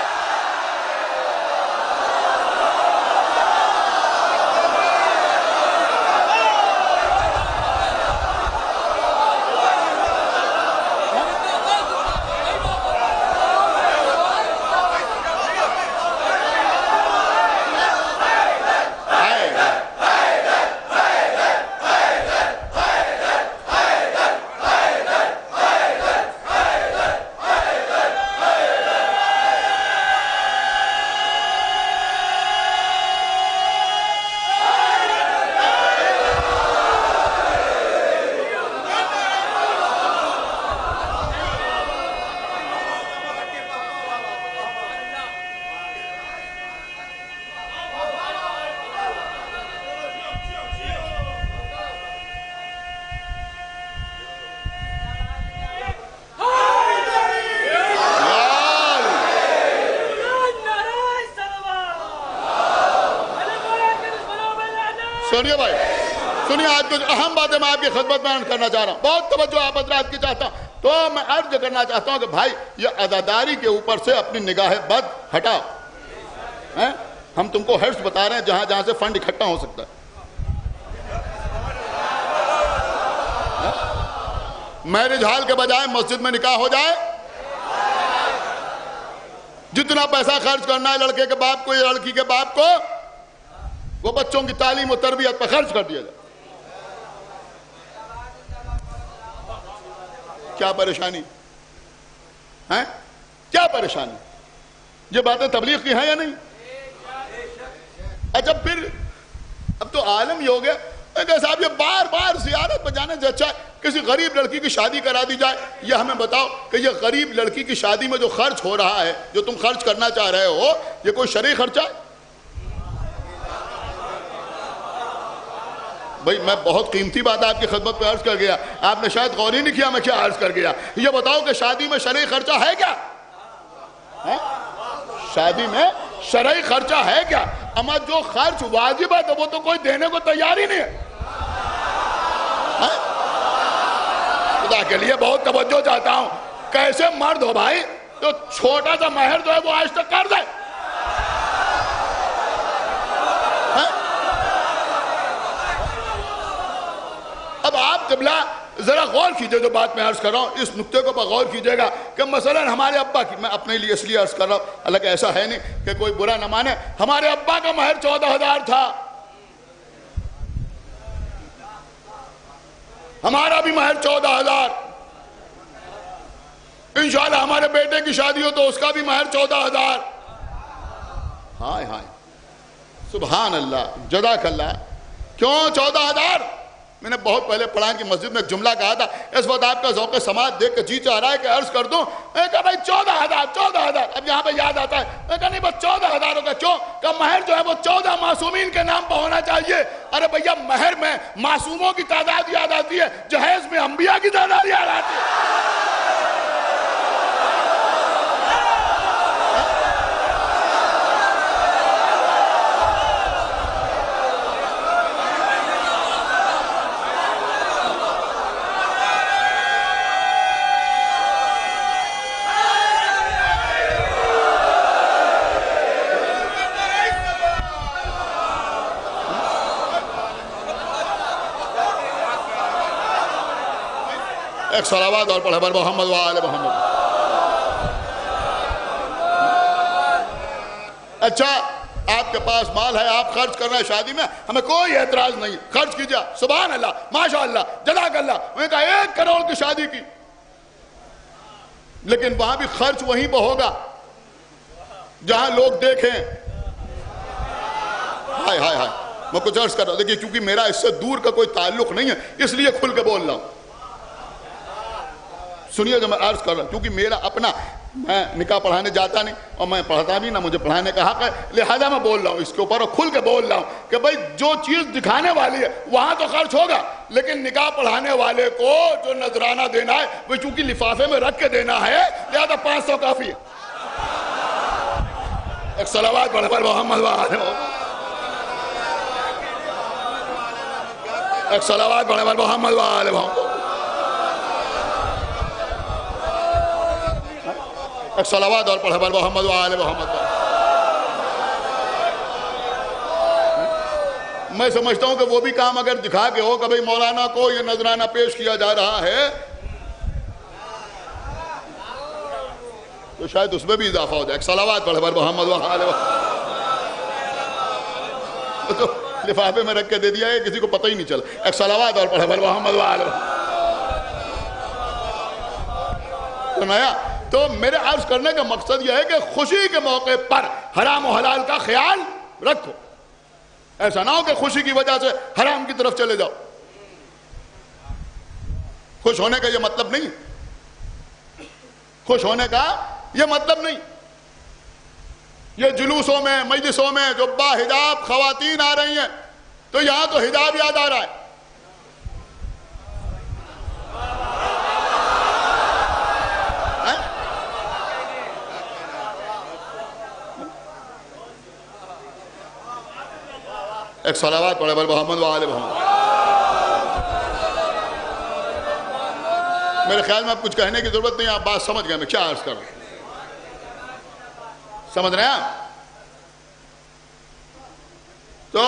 سنیے بھائی سنیے، آج کچھ اہم باتیں میں آپ کی خدمت میں کرنا چاہ رہا ہوں. بہت توجہ آپ حضرات کی چاہتا ہوں. تو میں عرض کرنا چاہتا ہوں کہ بھائی یہ عزاداری کے اوپر سے اپنی نگاہ بد ہٹاؤ. ہم تم کو ہرس بتا رہے ہیں جہاں جہاں سے فنڈ اکٹھا ہو سکتا ہے. میرج ہال کے بجائے مسجد میں نکاح ہو جائے. جتنا پیسہ خرچ کرنا ہے لڑکے کے باپ کو یا لڑکی کے باپ کو، وہ بچوں کی تعلیم و تربیت پہ خرچ کر دیا جائے. کیا پریشانی ہے؟ کیا پریشانی؟ یہ باتیں تبلیغ کی ہیں یا نہیں؟ اچھا پھر اب تو عالم ہی ہو گیا کہ صاحب یہ بار بار زیارت پہ جانے سے اچھا ہے کسی غریب لڑکی کی شادی کرا دی جائے. یہ ہمیں بتاؤ کہ یہ غریب لڑکی کی شادی میں جو خرچ ہو رہا ہے، جو تم خرچ کرنا چاہ رہے ہو، یہ کوئی شرعی خرچہ ہے؟ بھئی میں بہت قیمتی بات آپ کی خدمت پہ عرض کر گیا، آپ نے شاید غور ہی نہیں کیا میں کیا عرض کر گیا. یہ بتاؤ کہ شادی میں شرعی خرچہ ہے کیا؟ شادی میں شرعی خرچہ ہے کیا؟ اما جو خرچ واجب ہے تو وہ تو کوئی دینے کو تیار ہی نہیں ہے. خدا کے لیے بہت توجہ چاہتا ہوں. کیسے مرد ہو بھائی تو چھوٹا سا مہر جو ہے وہ آج تک کر دے. اب آپ قبلہ ذرا غور کیجئے جو بات میں عرض کر رہا ہوں، اس نقطے کو غور کیجئے گا کہ مثلا ہمارے ابا کی، میں اپنے لیے اس لیے عرض کر رہا ہوں، حالانکہ ایسا ہے نہیں کہ کوئی برا نہ مانے، ہمارے ابا کا مہر 14,000 تھا. ہمارا بھی مہر 14,000. انشاءاللہ ہمارے بیٹے کی شادی ہو تو اس کا بھی مہر 14,000. ہائے ہائے سبحان اللہ جزاک اللہ. کیوں 14,000؟ میں نے بہت پہلے پڑھا کہ مسجد میں ایک جملہ کہا تھا، اس وقت آپ کا ذوق سماعت دیکھ کے جی چاہ رہا ہے کہ عرض کر دوں. میں کہا بھائی 14,000. اب یہاں پہ یاد آتا ہے، میں کہا نہیں بس 14,000 ہوگا. کیوں کہ مہر جو ہے وہ 14 معصومین کے نام پہ ہونا چاہیے. ارے بھیا مہر میں معصوموں کی تعداد یاد آتی ہے، جہیز میں انبیاء کی تعداد یاد آتی ہے. ایک صلوات اور پڑھے بر محمد و آل محمد. اچھا آپ کے پاس مال ہے، آپ خرچ کر رہے ہیں شادی میں، ہمیں کوئی اعتراض نہیں، خرچ کیجئے. سبحان اللہ، ماشاءاللہ، جزاک اللہ. میں نے کہا 1 کروڑ کی شادی کی، لیکن وہاں بھی خرچ وہیں پہ ہوگا جہاں لوگ دیکھیں. ہائے ہائے ہائے میں کچھ عرض کر رہا ہوں، دیکھیے کیونکہ میرا اس سے دور کا کوئی تعلق نہیں ہے اس لیے کھل کے بول رہا ہوں. سنیے جو میں عرض کر رہا ہوں، کیونکہ میرا اپنا میں نکاح پڑھانے جاتا نہیں اور میں پڑھتا بھی نہ مجھے پڑھانے کا حق ہے، لہذا میں بول رہا ہوں اس کے اوپر اور کھل کے بول رہا ہوں کہ بھائی جو چیز دکھانے والی ہے وہاں تو خرچ ہوگا، لیکن نکاح پڑھانے والے کو جو نذرانہ دینا ہے وہ چونکہ لفافے میں رکھ کے دینا ہے لہذا 500 کافی ہے۔ ایک صلوات پڑھ پر محمد وآلہ محمد، ایک صلوات پڑھ پر محمد وآلہ محمد، ایک صلوات اور پڑھ پر محمد وآلہ محمد۔ میں سمجھتا ہوں کہ وہ بھی کام اگر دکھا کے ہو کہ بھئی مولانا کو یہ نذرانہ پیش کیا جا رہا ہے تو شاید اس میں بھی اضافہ ہو جائے۔ ایک صلوات پڑھ پر محمد وآلہ محمد، تو لفافے میں رکھ کے دے دیا ہے کسی کو پتہ ہی نہیں چلا۔ ایک صلوات اور پڑھ پر محمد وآلہ محمد۔ سنایا؟ تو میرے عرض کرنے کا مقصد یہ ہے کہ خوشی کے موقع پر حرام و حلال کا خیال رکھو، ایسا نہ ہو کہ خوشی کی وجہ سے حرام کی طرف چلے جاؤ۔ خوش ہونے کا یہ مطلب نہیں، خوش ہونے کا یہ مطلب نہیں۔ یہ جلوسوں میں مجلسوں میں جو باحجاب خواتین آ رہی ہیں تو یہاں تو حجاب یاد آ رہا ہے۔ ایک صلوات پڑھے پر محمد وآلہ محمد۔ میرے خیال میں اب کچھ کہنے کی ضرورت نہیں، آپ بات سمجھ گئے میں کیا عرض کر رہا ہوں، سمجھ رہے ہیں؟ تو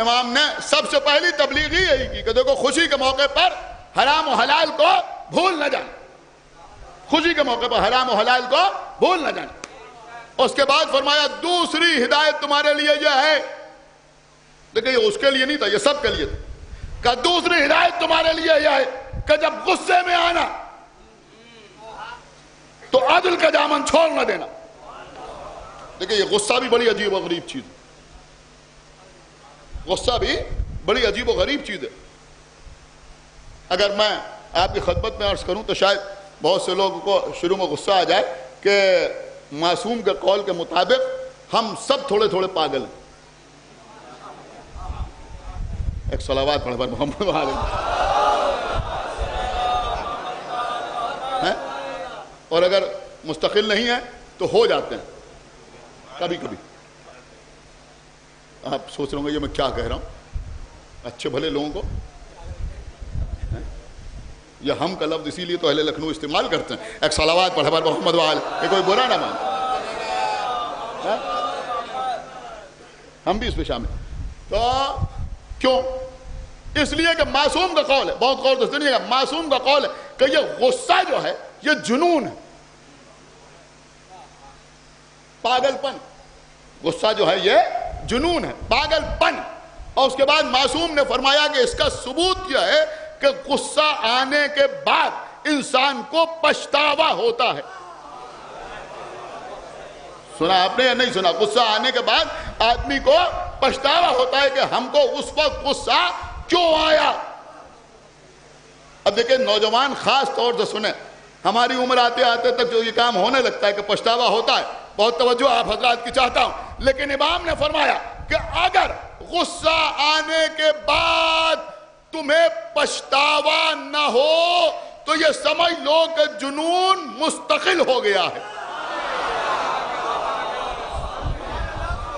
امام نے سب سے پہلی تبلیغ یہی کی کہ دیکھو خوشی کے موقع پر حرام و حلال کو بھول نہ جانا، خوشی کے موقع پر حرام و حلال کو بھول نہ جانا۔ اس کے بعد فرمایا دوسری ہدایت تمہارے لیے یہ ہے، دیکھیں یہ اس کے لیے نہیں تھا، یہ سب کے لیے تھا، کہ دوسری ہدایت تمہارے لیے یہ ہے کہ جب غصے میں آنا تو عدل کا دامن چھوڑ نہ دینا۔ دیکھیں یہ غصہ بھی بڑی عجیب و غریب چیز ہے، غصہ بھی بڑی عجیب و غریب چیز ہے۔ اگر میں آپ کی خدمت میں عرض کروں تو شاید بہت سے لوگوں کو شروع میں غصہ آ جائے کہ معصوم کے قول کے مطابق ہم سب تھوڑے تھوڑے پاگل ہیں۔ ایک صلوات پڑھ پر محمد وآلہ، اور اگر مستقل نہیں ہے تو ہو جاتے ہیں کبھی کبھی۔ آپ سوچ رہے ہوں گے یہ میں کیا کہہ رہا ہوں، اچھے بھلے لوگوں کو یہ ہم کا لفظ اسی لیے تو اہل لکھنؤ استعمال کرتے ہیں۔ ایک صلوات پڑھ پر محمد وآلہ، یہ کوئی برا نہ مان، ہم بھی اس پہ شامل۔ تو کیوں؟ اس لیے کہ معصوم کا قول ہے، بہت غور سے سنیے گا، معصوم کا قول ہے کہ یہ غصہ جو ہے یہ جنون ہے، پاگل پن، غصہ جو ہے یہ جنون ہے، پاگل پن۔ اور اس کے بعد معصوم نے فرمایا کہ اس کا ثبوت یہ ہے کہ غصہ آنے کے بعد انسان کو پچھتاوا ہوتا ہے۔ سنا آپ نے یا نہیں سنا؟ غصہ آنے کے بعد آدمی کو پچھتاوا ہوتا ہے کہ ہم کو اس وقت غصہ کیوں آیا۔ اب دیکھیں نوجوان خاص طور سے سنیں، ہماری عمر آتے آتے تک جو یہ کام ہونے لگتا ہے کہ پچھتاوا ہوتا ہے، بہت توجہ آپ حضرات کی چاہتا ہوں، لیکن امام نے فرمایا کہ اگر غصہ آنے کے بعد تمہیں پچھتاوا نہ ہو تو یہ سمجھ لو کہ جنون مستقل ہو گیا ہے۔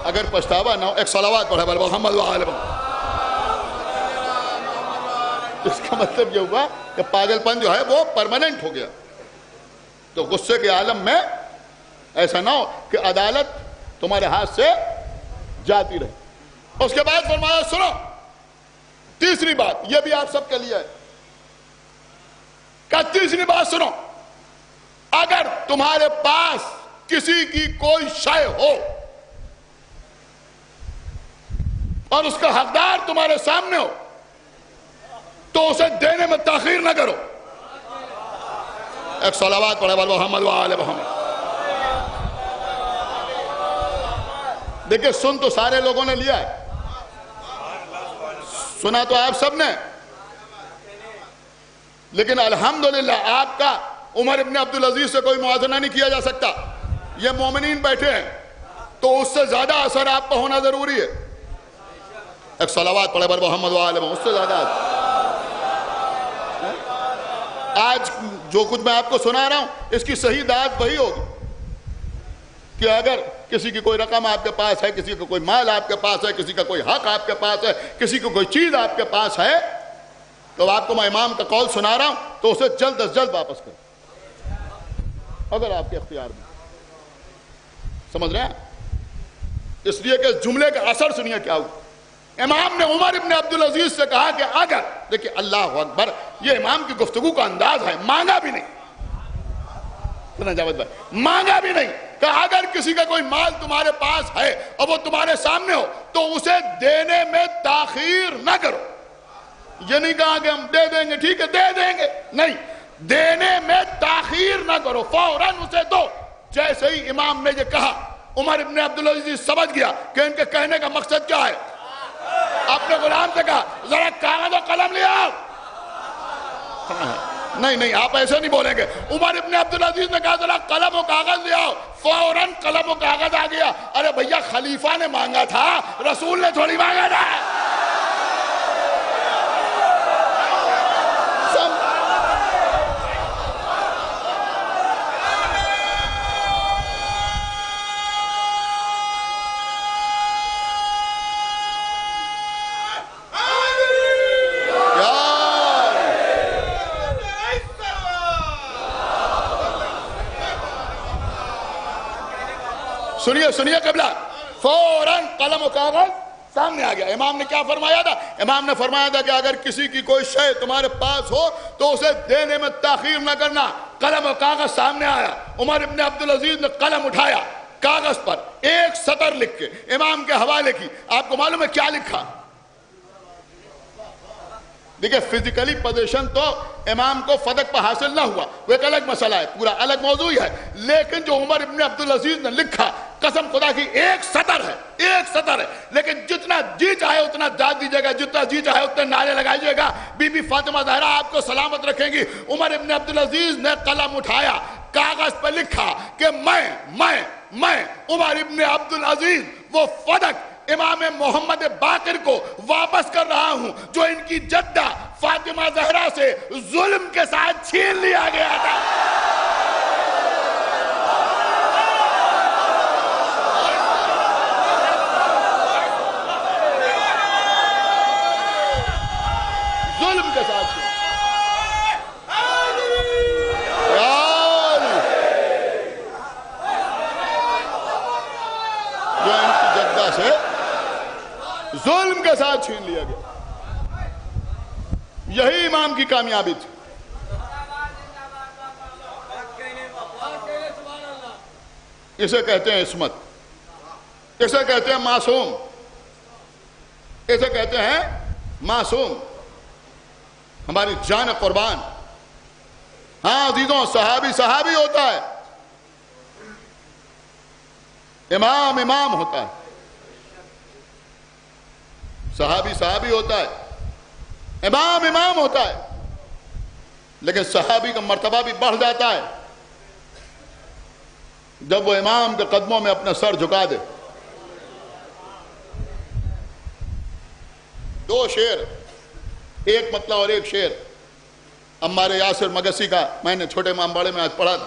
اگر پچھتاوا نہ ہو، ایک صلوات پڑھے پر محمد وآلہ محمد، اس کا مطلب یہ ہوا کہ پاگل پن جو ہے وہ پرماننٹ ہو گیا۔ تو غصے کے عالم میں ایسا نہ ہو کہ عدالت تمہارے ہاتھ سے جاتی رہے۔ اس کے بعد فرمایا سنو تیسری بات، یہ بھی آپ سب کے لیے ہے، کہ تیسری بات سنو، اگر تمہارے پاس کسی کی کوئی شے ہو اور اس کا حقدار تمہارے سامنے ہو تو اسے دینے میں تاخیر نہ کرو۔ ایک صلوات پڑھے پر محمد وآلہ محمد۔ دیکھیں سن تو سارے لوگوں نے لیا ہے، سنا تو آپ سب نے، لیکن الحمدللہ آپ کا عمر ابن عبدالعزیز سے کوئی موازنہ نہیں کیا جا سکتا. یہ مومنین بیٹھے ہیں تو اس سے زیادہ اثر آپ پہ ہونا ضروری ہے. ایک صلوات پڑھے بر محمد و آل محمد. اس سے زیادہ آج جو کچھ میں آپ کو سنا رہا ہوں اس کی صحیح داد وہی ہوگی کہ اگر کسی کی کوئی رقم آپ کے پاس ہے, کسی کا کوئی مال آپ کے پاس ہے, کسی کا کوئی حق آپ کے پاس ہے, کسی کو کوئی چیز آپ کے پاس ہے, تو آپ کو میں امام کا قول سنا رہا ہوں تو اسے جلد از جلد واپس کریں اگر آپ کے اختیار میں. سمجھ رہے ہیں؟ اس لیے کہ اس جملے کا اثر سنیے کیا ہوا. امام نے عمر ابن عبدالعزیز سے کہا کہ اگر, دیکھیں اللہ اکبر, یہ امام کی گفتگو کا انداز ہے, مانگا بھی نہیں, جاوید بھائی مانگا بھی نہیں, کہ اگر کسی کا کوئی مال تمہارے پاس ہے اور وہ تمہارے سامنے ہو تو اسے دینے میں تاخیر نہ کرو. یہ نہیں کہا کہ ہم دے دیں گے, ٹھیک ہے دے دیں گے, نہیں, دینے میں تاخیر نہ کرو, فوراً اسے دو. جیسے ہی امام نے یہ کہا عمر ابن عبدالعزیز سمجھ گیا کہ ان کے کہنے کا مقصد کیا ہے. اپنے غلام سے کہا ذرا کاغذ و قلم لے آؤ. نہیں آپ ایسے نہیں بولیں گے. عمر ابن عبدالعزیز نے کہا ذرا قلم و کاغذ لے آؤ. فوراً قلم و کاغذ آ گیا. ارے بھیا خلیفہ نے مانگا تھا, رسول نے تھوڑی مانگا تھا. سنیے قبلہ, فوراً قلم و کاغذ سامنے آ گیا. امام نے کیا فرمایا تھا؟ امام نے فرمایا تھا کہ اگر کسی کی کوئی شے تمہارے پاس ہو تو اسے دینے میں تاخیر نہ کرنا. قلم و کاغذ سامنے آیا. عمر ابن عبدالعزیز نے قلم اٹھایا, کاغذ پر ایک سطر لکھ کے امام کے حوالے کی. آپ کو معلوم ہے کیا لکھا؟ دیکھیں فزیکلی پوزیشن تو امام کو فدق پہ حاصل نہ ہوا, وہ ایک الگ مسئلہ ہے, پورا الگ موضوع ہے. لیکن جو عمر ابن عبدالعزیز نے لکھا, قسم خدا کی ایک سطر ہے, لیکن جتنا جی چاہے اتنا داد دیجیے گا, جتنا جی چاہے اتنے نعرے لگائیے گا. بی بی فاطمہ زہرا آپ کو سلامت رکھیں گی. عمر ابن عبدالعزیز نے قلم اٹھایا, کاغذ پہ لکھا کہ میں عمر ابن عبدالعزیز وہ فدق امام محمد باقر کو واپس کر رہا ہوں جو ان کی جدہ فاطمہ زہرا سے ظلم کے ساتھ چھین لیا گیا تھا. ظلم کے ساتھ جو ان کی جدہ سے ظلم کے ساتھ چھین لیا گیا. یہی امام کی کامیابی تھی. اسے کہتے ہیں عصمت, اسے کہتے ہیں معصوم, اسے کہتے ہیں معصوم, ہماری جان قربان. ہاں عزیزوں, صحابی ہوتا ہے, امام ہوتا ہے, صحابی ہوتا ہے, امام ہوتا ہے, لیکن صحابی کا مرتبہ بھی بڑھ جاتا ہے جب وہ امام کے قدموں میں اپنا سر جھکا دے. 2 شعر, ایک مطلع اور ایک شعر عمار یاسر مگسی کا میں نے چھوٹے امام باڑے میں آج پڑھا تھا.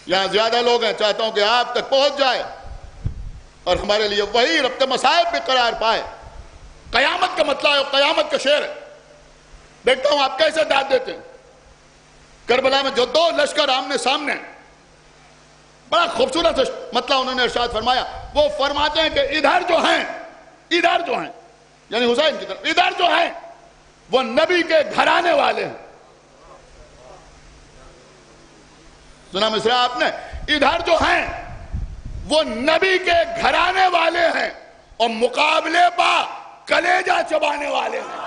یہاں زیادہ لوگ ہیں, چاہتا ہوں کہ آپ تک پہنچ جائے اور ہمارے لیے وہی ربط مصائب بھی قرار پائے. قیامت کا مطلع ہے, قیامت کا شعر ہے. دیکھتا ہوں آپ کیسے داد دیتے ہیں. کربلا میں جو 2 لشکر آمنے سامنے, بڑا خوبصورت مطلع انہوں نے ارشاد فرمایا. وہ فرماتے ہیں کہ ادھر جو ہیں یعنی حسین کی طرف, ادھر جو ہیں وہ نبی کے گھرانے والے ہیں. سنا مصرع آپ نے؟ ادھر جو ہیں وہ نبی کے گھرانے والے ہیں اور مقابلے پا کلیجہ چبانے والے ہیں.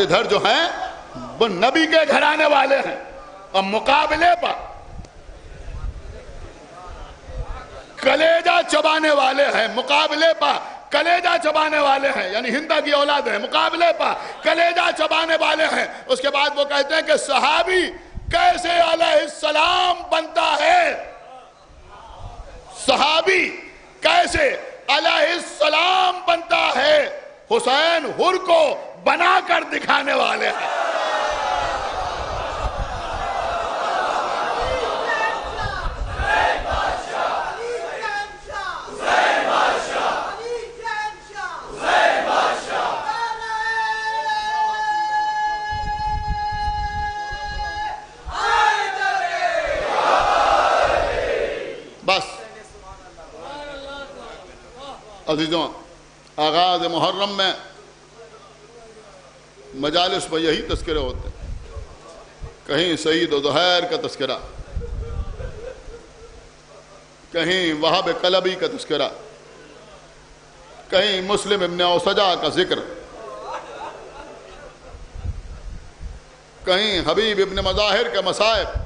ادھر جو ہیں وہ نبی کے گھرانے والے ہیں اور مقابلے پا کلیجہ چبانے والے ہیں, مقابلے پا کلیجہ چبانے والے ہیں، یعنی ہندا کی اولاد ہیں، مقابلے پر کلیجہ چبانے والے ہیں۔ اس کے بعد وہ کہتے ہیں کہ صحابی کیسے علیہ السلام بنتا ہے، صحابی کیسے علیہ السلام بنتا ہے، حسین حر کو بنا کر دکھانے والے ہیں۔ بس عزیزوں، آغاز محرم میں مجالس میں یہی تذکرے ہوتے ہیں، کہیں سعید و زہیر کا تذکرہ، کہیں وہاب کلبی کا تذکرہ، کہیں مسلم ابن اوسجہ کا ذکر، کہیں حبیب ابن مظاہر کے مصائب،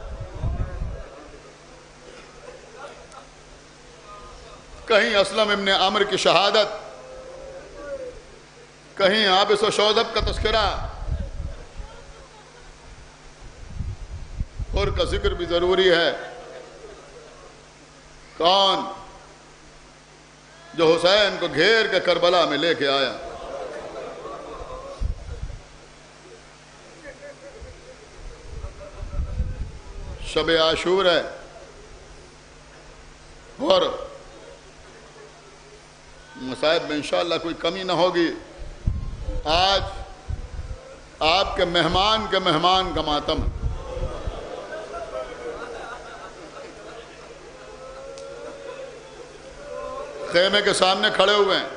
کہیں اسلم ابن عمر کی شہادت، کہیں عابس و شودب کا تذکرہ، اور کا ذکر بھی ضروری ہے۔ کون جو حسین کو گھیر کے کربلا میں لے کے آیا؟ شب عاشور ہے، اور مصائب میں انشاءاللہ کوئی کمی نہ ہوگی۔ آج آپ کے مہمان کا ماتم ہے۔ خیمے کے سامنے کھڑے ہوئے ہیں،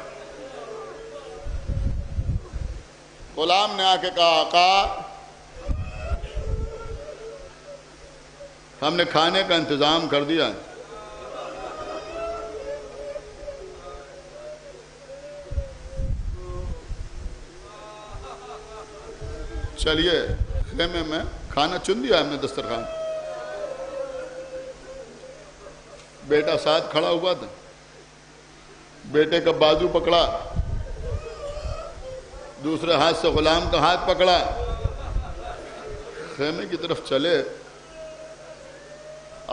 غلام نے آ کے کہا آقا ہم نے کھانے کا انتظام کر دیا ہے، چلیے خیمے میں کھانا چن دیا ہم نے دسترخوان۔ بیٹا ساتھ کھڑا ہوا تھا، بیٹے کا بازو پکڑا، دوسرے ہاتھ سے غلام کا ہاتھ پکڑا، خیمے کی طرف چلے،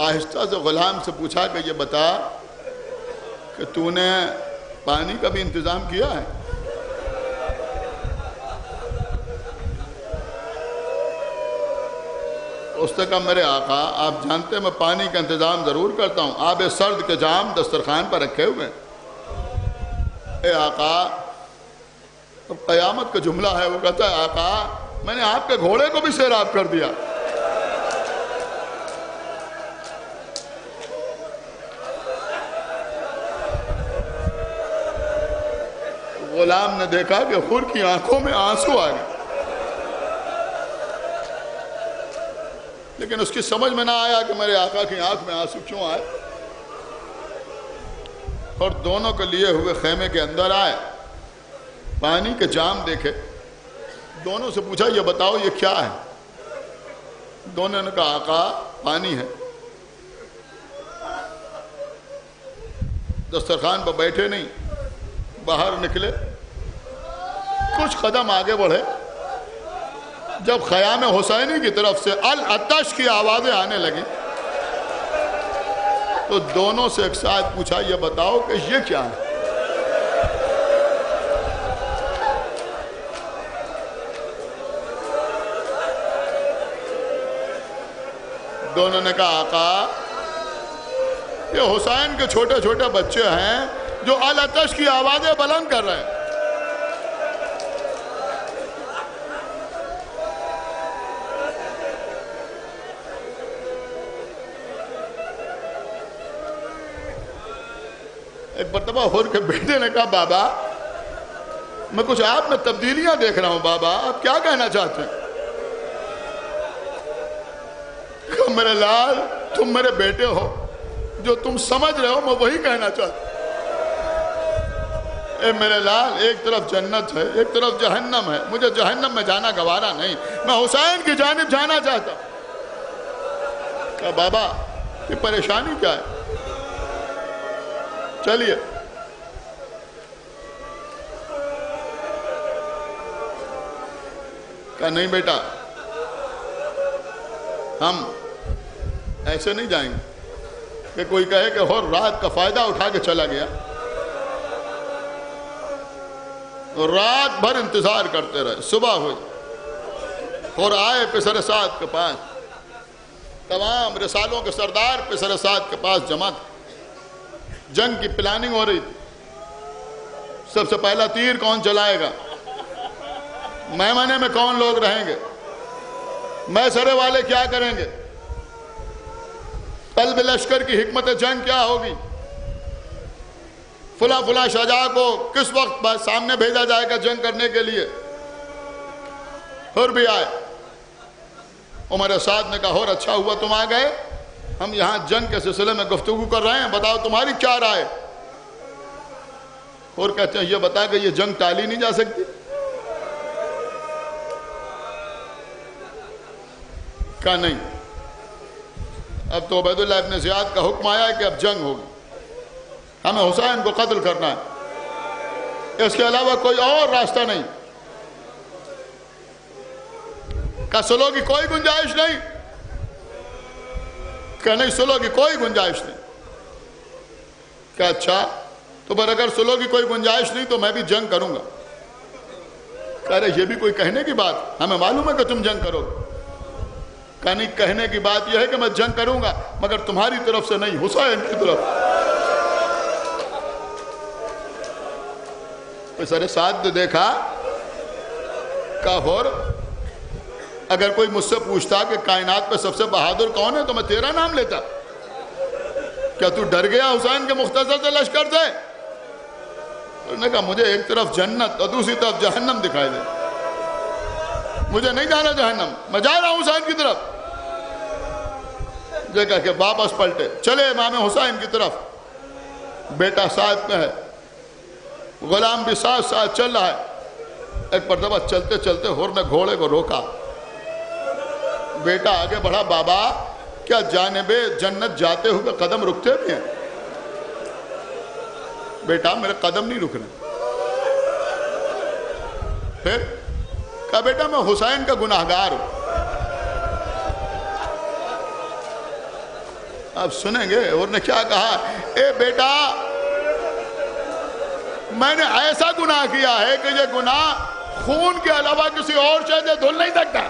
آہستہ سے غلام سے پوچھا کہ یہ بتا کہ تو نے پانی کا بھی انتظام کیا ہے؟ اس نے کہا میرے آقا آپ جانتے ہیں میں پانی کا انتظام ضرور کرتا ہوں، آب سرد کے جام دسترخوان پر رکھے ہوئے ہیں۔ اے آقا، اب قیامت کا جملہ ہے، وہ کہتا ہے آقا میں نے آپ کے گھوڑے کو بھی سیراب کر دیا۔ غلام نے دیکھا کہ حر کی آنکھوں میں آنسو آ گئے، لیکن اس کی سمجھ میں نہ آیا کہ میرے آقا کی آنکھ میں آنسو کیوں آئے، اور دونوں کے لیے ہوئے خیمے کے اندر آئے، پانی کے جام دیکھے، دونوں سے پوچھا یہ بتاؤ یہ کیا ہے؟ دونوں نے کہا آقا پانی ہے۔ دسترخوان پر بیٹھے نہیں، باہر نکلے، کچھ قدم آگے بڑھے، جب خیام حسینی کی طرف سے العطش کی آوازیں آنے لگیں تو دونوں سے ایک ساتھ پوچھا یہ بتاؤ کہ یہ کیا ہے؟ دونوں نے کہا آقا یہ حسین کے چھوٹے چھوٹے بچے ہیں جو العطش کی آوازیں بلند کر رہے ہیں۔ ایک مرتبہ حر کے بیٹے نے کہا بابا میں کچھ آپ میں تبدیلیاں دیکھ رہا ہوں، بابا آپ کیا کہنا چاہتے ہیں؟ کہ میرے لال تم میرے بیٹے ہو، جو تم سمجھ رہے ہو میں وہی کہنا چاہتا ہوں۔ اے میرے لال ایک طرف جنت ہے ایک طرف جہنم ہے، مجھے جہنم میں جانا گوارا نہیں، میں حسین کی جانب جانا چاہتا ہوں۔ کہا بابا یہ پریشانی کیا ہے؟ چلیے کہا نہیں بیٹا ہم ایسے نہیں جائیں گے کہ کوئی کہے کہ اور رات کا فائدہ اٹھا کے چلا گیا. رات بھر انتظار کرتے رہے. صبح ہوئی اور آئے پسر سعد کے پاس. تمام رسالوں کے سردار پسر سعد کے پاس جمع تھے. جنگ کی پلاننگ ہو رہی تھی. سب سے پہلا تیر کون چلائے گا, میمنے میں کون لوگ رہیں گے, میسرے والے کیا کریں گے, قلب لشکر کی حکمت جنگ کیا ہوگی, فلاں فلاں شجاع کو کس وقت سامنے بھیجا جائے گا جنگ کرنے کے لیے. حر بھی آئے. عمر سعد نے کہا اور اچھا ہوا تم آ گئے, ہم یہاں جنگ کے سلسلے میں گفتگو کر رہے ہیں, بتاؤ تمہاری کیا رائے. اور کہتے ہیں یہ بتا کہ یہ جنگ ٹالی نہیں جا سکتی. کہا نہیں, اب تو عبید اللہ ابن زیاد کا حکم آیا ہے کہ اب جنگ ہوگی, ہمیں حسین کو قتل کرنا ہے, اس کے علاوہ کوئی اور راستہ نہیں. کہا سلو کی کوئی گنجائش نہیں. کہا نہیں سلو کی کوئی گنجائش نہیں. کہا اچھا تو پر اگر سلو کی کوئی گنجائش نہیں تو میں بھی جنگ کروں گا. کہہ رہے یہ بھی کوئی کہنے کی بات, ہمیں معلوم ہے کہ تم جنگ کرو گے. کہا نہیں کہنے کی بات یہ ہے کہ میں جنگ کروں گا مگر تمہاری طرف سے نہیں, حسین کی طرف. پسر سعد نے دیکھا, کہا اور اگر کوئی مجھ سے پوچھتا کہ کائنات پہ سب سے بہادر کون ہے تو میں تیرا نام لیتا. کیا تو ڈر گیا حسین کے مختصر سے لشکر سے؟ انہوں نے کہا مجھے ایک طرف جنت اور دوسری طرف جہنم دکھائی دے, مجھے نہیں جانا جہنم, میں جا رہا ہوں حسین کی طرف. جو کہا کہ واپس پلٹے چلے امام حسین کی طرف. بیٹا ساتھ میں ہے, غلام بھی ساتھ ساتھ چل رہا ہے. ایک مرتبہ چلتے چلتے حر نے گھوڑے کو روکا. بیٹا آگے بڑھا, بابا کیا جانب جنت جاتے ہوئے قدم رکتے بھی ہیں؟ بیٹا میرے قدم نہیں رک رہے. پھر کہا بیٹا میں حسین کا گناہگار ہوں. آپ سنیں گے اور نے کیا کہا, اے بیٹا میں نے ایسا گناہ کیا ہے کہ یہ گناہ خون کے علاوہ کسی اور شے سے دھل نہیں سکتا.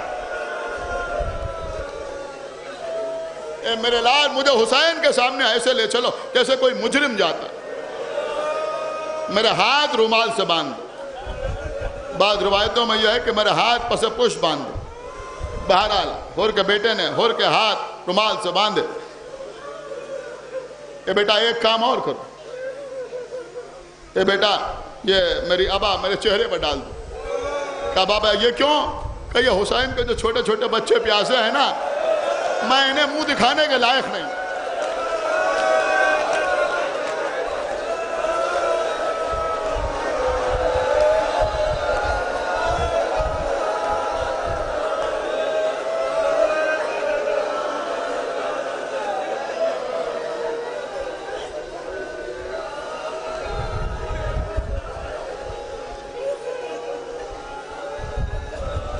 اے میرے لال مجھے حسین کے سامنے ایسے لے چلو جیسے کوئی مجرم جاتا. میرے ہاتھ رومال سے باندھ دو. بعض روایتوں میں یہ ہے کہ میرے ہاتھ پس پش باندھ دو. بہرحال حر کے بیٹے نے حر کے ہاتھ رومال سے باندھے. اے بیٹا ایک کام اور کرو, اے بیٹا یہ میری ابا میرے چہرے پر ڈال دو. کہا بابا یہ کیوں؟ کہ یہ حسین کے جو چھوٹے چھوٹے بچے پیاسے ہیں نا, میں انہیں منہ دکھانے کے لائق نہیں.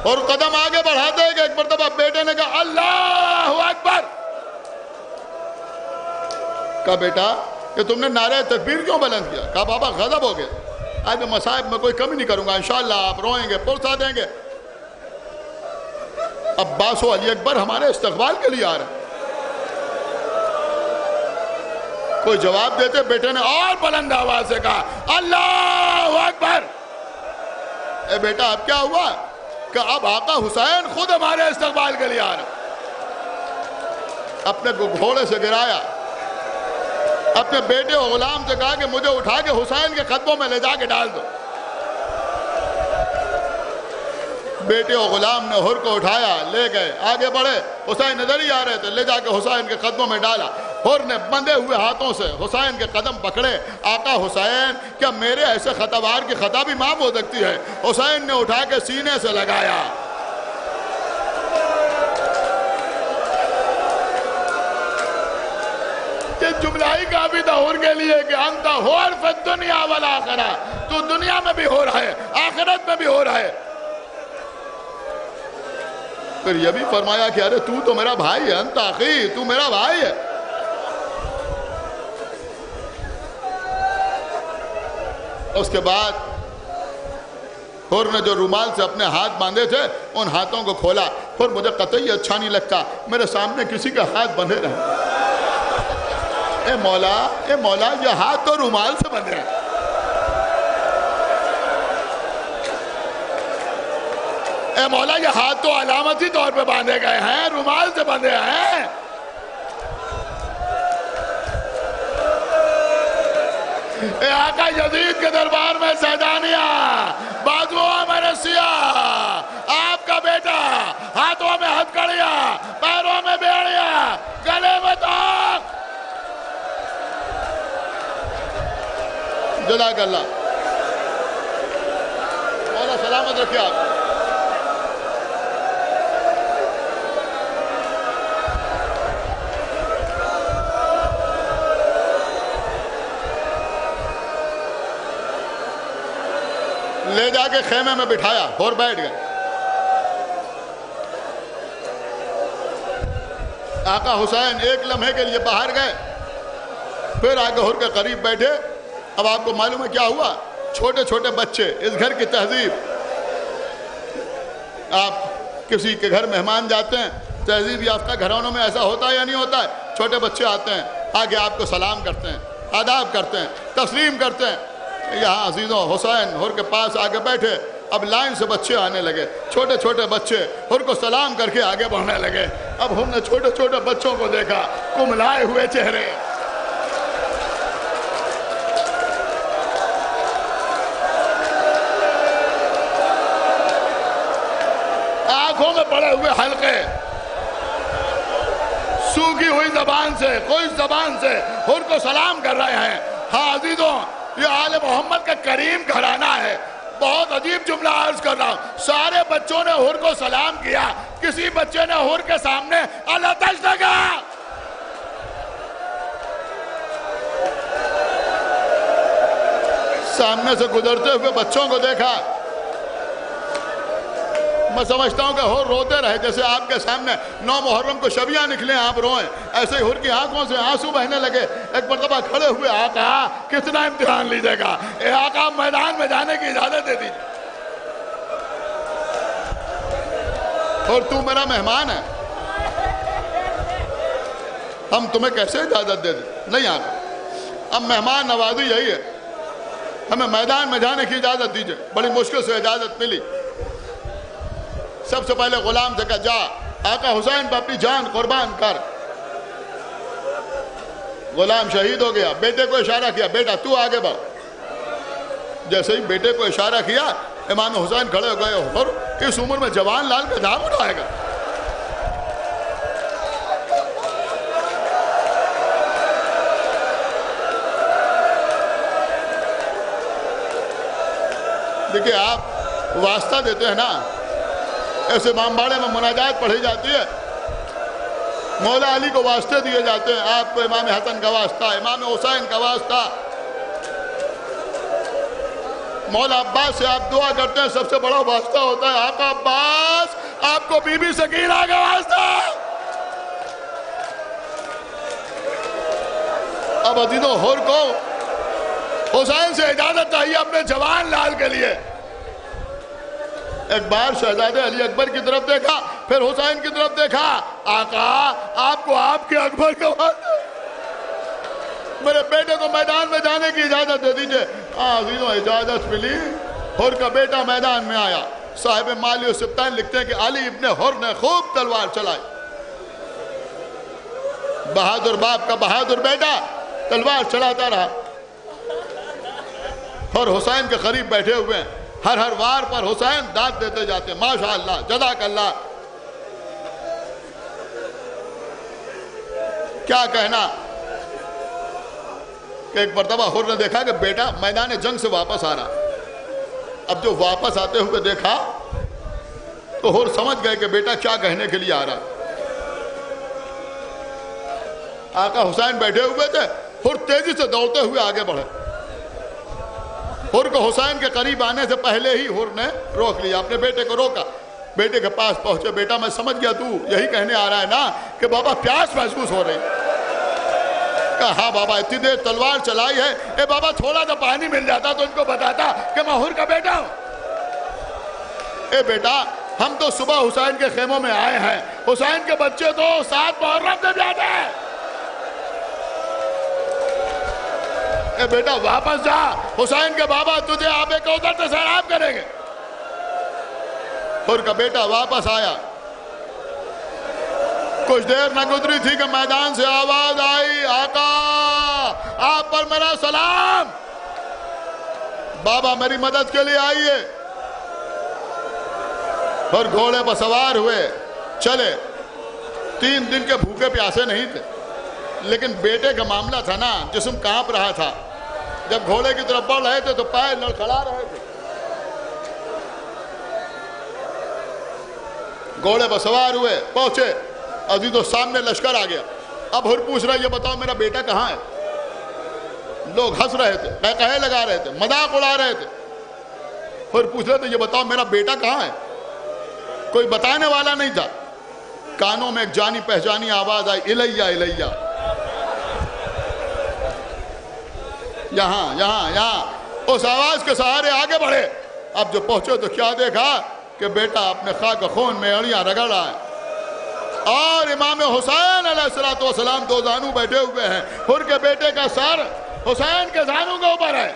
اور قدم آگے بڑھاتے ہیں کہ ایک مرتبہ بیٹے نے کہا اللہ اکبر. کہا بیٹا کہ تم نے نعرہ تکبیر کیوں بلند کیا؟ کہا بابا غضب ہو گیا, آج میں مصائب میں کوئی کمی نہیں کروں گا, انشاءاللہ آپ روئیں گے پرسا دیں گے. عباس و علی اکبر ہمارے استقبال کے لیے آ رہے ہیں. کوئی جواب دیتے, بیٹے نے اور بلند آواز سے کہا اللہ اکبر. اے بیٹا اب کیا ہوا کہ اب آقا حسین خود ہمارے استقبال کے لیے آ رہے. اپنے گھوڑے سے گرایا, اپنے بیٹے اور غلام سے کہا کہ مجھے اٹھا کے حسین کے قدموں میں لے جا کے ڈال دو. بیٹے اور غلام نے حر کو اٹھایا, لے گئے, آگے بڑھے. حسین نظر ہی آ رہے تھے, لے جا کے حسین کے قدموں میں ڈالا. حر نے بندھے ہوئے ہاتھوں سے حسین کے قدم پکڑے. آقا حسین کیا میرے ایسے خطاوار کی خطا بھی معاف ہو سکتی ہے؟ حسین نے اٹھا کے سینے سے لگایا. یہ جملہ ہی کافی تھا حر کے لیے کہ انت حر فی الدنیا والآخرہ, تو دنیا میں بھی ہو رہا ہے, آخرت میں بھی ہو رہا ہے. پھر یہ بھی فرمایا کہ ارے تو میرا بھائی ہے، انت اخی، تو میرا بھائی ہے۔ اس کے بعد حر نے جو رومال سے اپنے ہاتھ باندھے تھے ان ہاتھوں کو کھولا، پھر مجھے قطعی اچھا نہیں لگتا میرے سامنے کسی کے ہاتھ بندھے رہے۔ اے مولا یہ ہاتھ تو رومال سے بندھے ہیں۔ اے مولا یہ ہاتھ تو علامتی طور پہ باندھے گئے ہیں، رومال سے بندھے ہیں۔ اے آقا یزید کے دربار میں سیدانیہ، بازوؤں میں رسیاں، آپ کا بیٹا، ہاتھوں میں ہتھکڑیاں، پیروں میں بیڑیاں، گلے میں توق۔ جزاک اللہ، مولا سلامت رکھیے آپ۔ لے جا کے خیمے میں بٹھایا اور بیٹھ گئے۔ آقا حسین ایک لمحے کے لیے باہر گئے، پھر آگے حر کے قریب بیٹھے۔ اب آپ کو معلوم ہے کیا ہوا؟ چھوٹے چھوٹے بچے، اس گھر کی تہذیب، آپ کسی کے گھر مہمان جاتے ہیں، تہذیب یافتہ گھرانوں میں ایسا ہوتا ہے یا نہیں ہوتا ہے؟ چھوٹے بچے آتے ہیں، آگے آپ کو سلام کرتے ہیں، آداب کرتے ہیں، تسلیم کرتے ہیں۔ یہاں عزیزوں حسین حر کے پاس آگے بیٹھے، اب لائن سے بچے آنے لگے، چھوٹے چھوٹے بچے حر کو سلام کر کے آگے بڑھنے لگے۔ اب ہم نے چھوٹے چھوٹے بچوں کو دیکھا، کملائے ہوئے چہرے، آنکھوں میں پڑے ہوئے حلقے، سوکھی ہوئی زبان سے، کوئی زبان سے حر کو سلام کر رہے ہیں۔ ہاں عزیزوں، یہ آل محمد کا کریم گھرانہ ہے۔ بہت عجیب جملہ عرض کر رہا ہوں، سارے بچوں نے حر کو سلام کیا، کسی بچے نے حر کے سامنے اللہ تش نہ کہا۔ سامنے سے گزرتے ہوئے بچوں کو دیکھا، میں سمجھتا ہوں کہ حر روتے رہے، جیسے آپ کے سامنے 9 محرم کو شبیہ نکلے آپ روئیں، ایسے ہی حر کی آنکھوں سے آنسو بہنے لگے۔ ایک مرتبہ کھڑے ہوئے، آقا کتنا امتحان لیجیے گا، اے آقا میدان میں جانے کی اجازت دے دیجیے، اور تو میرا مہمان ہے، ہم تمہیں کیسے اجازت دے دیں؟ نہیں آقا، اب مہمان نوازی یہی ہے، ہمیں میدان میں جانے کی اجازت دیجیے۔ بڑی مشکل سے اجازت ملی۔ سب سے پہلے غلام سے کہا، جا آقا حسین پہ اپنی جان قربان کر۔ غلام شہید ہو گیا، بیٹے کو اشارہ کیا، بیٹا تو آگے بڑھ۔ جیسے ہی بیٹے کو اشارہ کیا، امام حسین کھڑے ہو گئے، اور اس عمر میں جوان لال کا دھام اٹھائے گا۔ دیکھیں آپ واسطہ دیتے ہیں نا، ایسے امام باڑے میں مناجات پڑھی جاتی ہے، مولا علی کو واسطے دیے جاتے ہیں، آپ کو امام حسن کا واسطہ، امام حسین کا واسطہ، مولا عباس سے آپ دعا کرتے ہیں، سب سے بڑا واسطہ ہوتا ہے آقا عباس آپ کو بی بی سکینہ کا واسطہ۔ اب عزیزوں حر کو حسین سے اجازت چاہیے اپنے جوان لال کے لیے۔ ایک بار شہزادے علی اکبر کی طرف دیکھا، پھر حسین کی طرف دیکھا، آقا آپ کو آپ کے اکبر کا واسطہ، میرے بیٹے کو میدان میں جانے کی اجازت دے دیجئے۔ عزیزوں اجازت ملی، حر کا بیٹا میدان میں آیا۔ صاحب مالی و سبطین لکھتے ہیں کہ علی ابن حر نے خوب تلوار چلائی، بہادر باپ کا بہادر بیٹا تلوار چلاتا رہا، اور حسین کے قریب بیٹھے ہوئے ہیں، ہر وار پر حسین داد دیتے جاتے ہیں، ماشاءاللہ جزاک اللہ۔ کیا کہنا کہ ایک مرتبہ حر نے دیکھا کہ بیٹا میدان جنگ سے واپس آ رہا۔ اب جو واپس آتے ہوئے دیکھا تو حر سمجھ گئے کہ بیٹا کیا کہنے کے لیے آ رہا۔ آقا حسین بیٹھے ہوئے تھے، حر تیزی سے دوڑتے ہوئے آگے بڑھے۔ حر کو حسین کے قریب آنے سے پہلے ہی حر نے روک لیا، اپنے بیٹے کو روکا۔ بیٹے کے پاس پہنچے. بیٹا میں سمجھ گیا تو یہی کہنے آ رہا ہے نا کہ بابا پیاس محسوس ہو رہی. کہا ہاں بابا اتنی دیر تلوار چلائی ہے, اے بابا تھوڑا سا پانی مل جاتا تو ان کو بتاتا کہ میں حر کا بیٹا ہوں. اے بیٹا ہم تو صبح حسین کے خیموں میں آئے ہیں, حسین کے بچے تو 7 محرم سے جاتے ہیں. اے بیٹا واپس جا, حسین کے بابا تجھے آب کوثر سے سیراب کریں گے. حر کا بیٹا واپس آیا. کچھ دیر نہ گزری تھی کہ میدان سے آواز آئی, آقا آپ پر میرا سلام, بابا میری مدد کے لیے آئیے. اور گھوڑے پر سوار ہوئے چلے. 3 دن کے بھوکے پیاسے نہیں تھے, لیکن بیٹے کا معاملہ تھا نا, جسم کانپ رہا تھا. جب گھوڑے کی طرف بڑھ رہے تھے تو پیر لڑکھڑا رہے تھے. گھوڑے پر سوار ہوئے پہنچے, عزیزو سامنے لشکر آ گیا. اب حر پوچھ رہا ہے یہ بتاؤ میرا بیٹا کہاں ہے. لوگ ہنس رہے تھے, قہقہے لگا رہے تھے, مذاق اڑا رہے تھے. حر پوچھ رہے تھے یہ بتاؤ میرا بیٹا کہاں ہے. کوئی بتانے والا نہیں تھا. کانوں میں ایک جانی پہچانی آواز آئی, الیہ الیہ, یہاں یہاں یہاں. اس آواز کے سہارے آگے بڑھے. اب جو پہنچے تو کیا دیکھا کہ بیٹا اپنے خاک خون میں اڑیاں رگڑ رہا ہے, اور امام حسین علیہ السلام 2 زانو بیٹھے ہوئے ہیں. حر کے بیٹے کا سر حسین کے زانو کے اوپر ہے.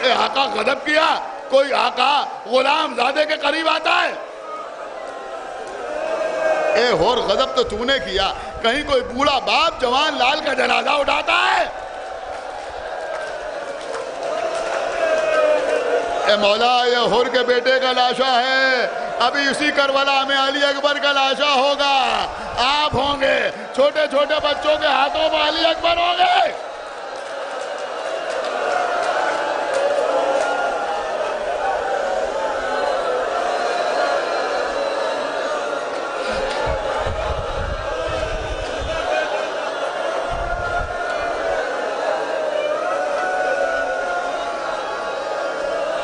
اے آقا غضب کیا, کوئی آقا غلام زادے کے قریب آتا ہے. اے حر غضب تو تو نے کیا, کہیں کوئی بوڑھا باپ جوان لال کا جنازہ اٹھاتا ہے. اے مولا یہ حر کے بیٹے کا لاشا ہے, ابھی اسی کربلا میں علی اکبر کا لاشا ہوگا. آپ ہوں گے, چھوٹے چھوٹے بچوں کے ہاتھوں میں علی اکبر ہوں گے.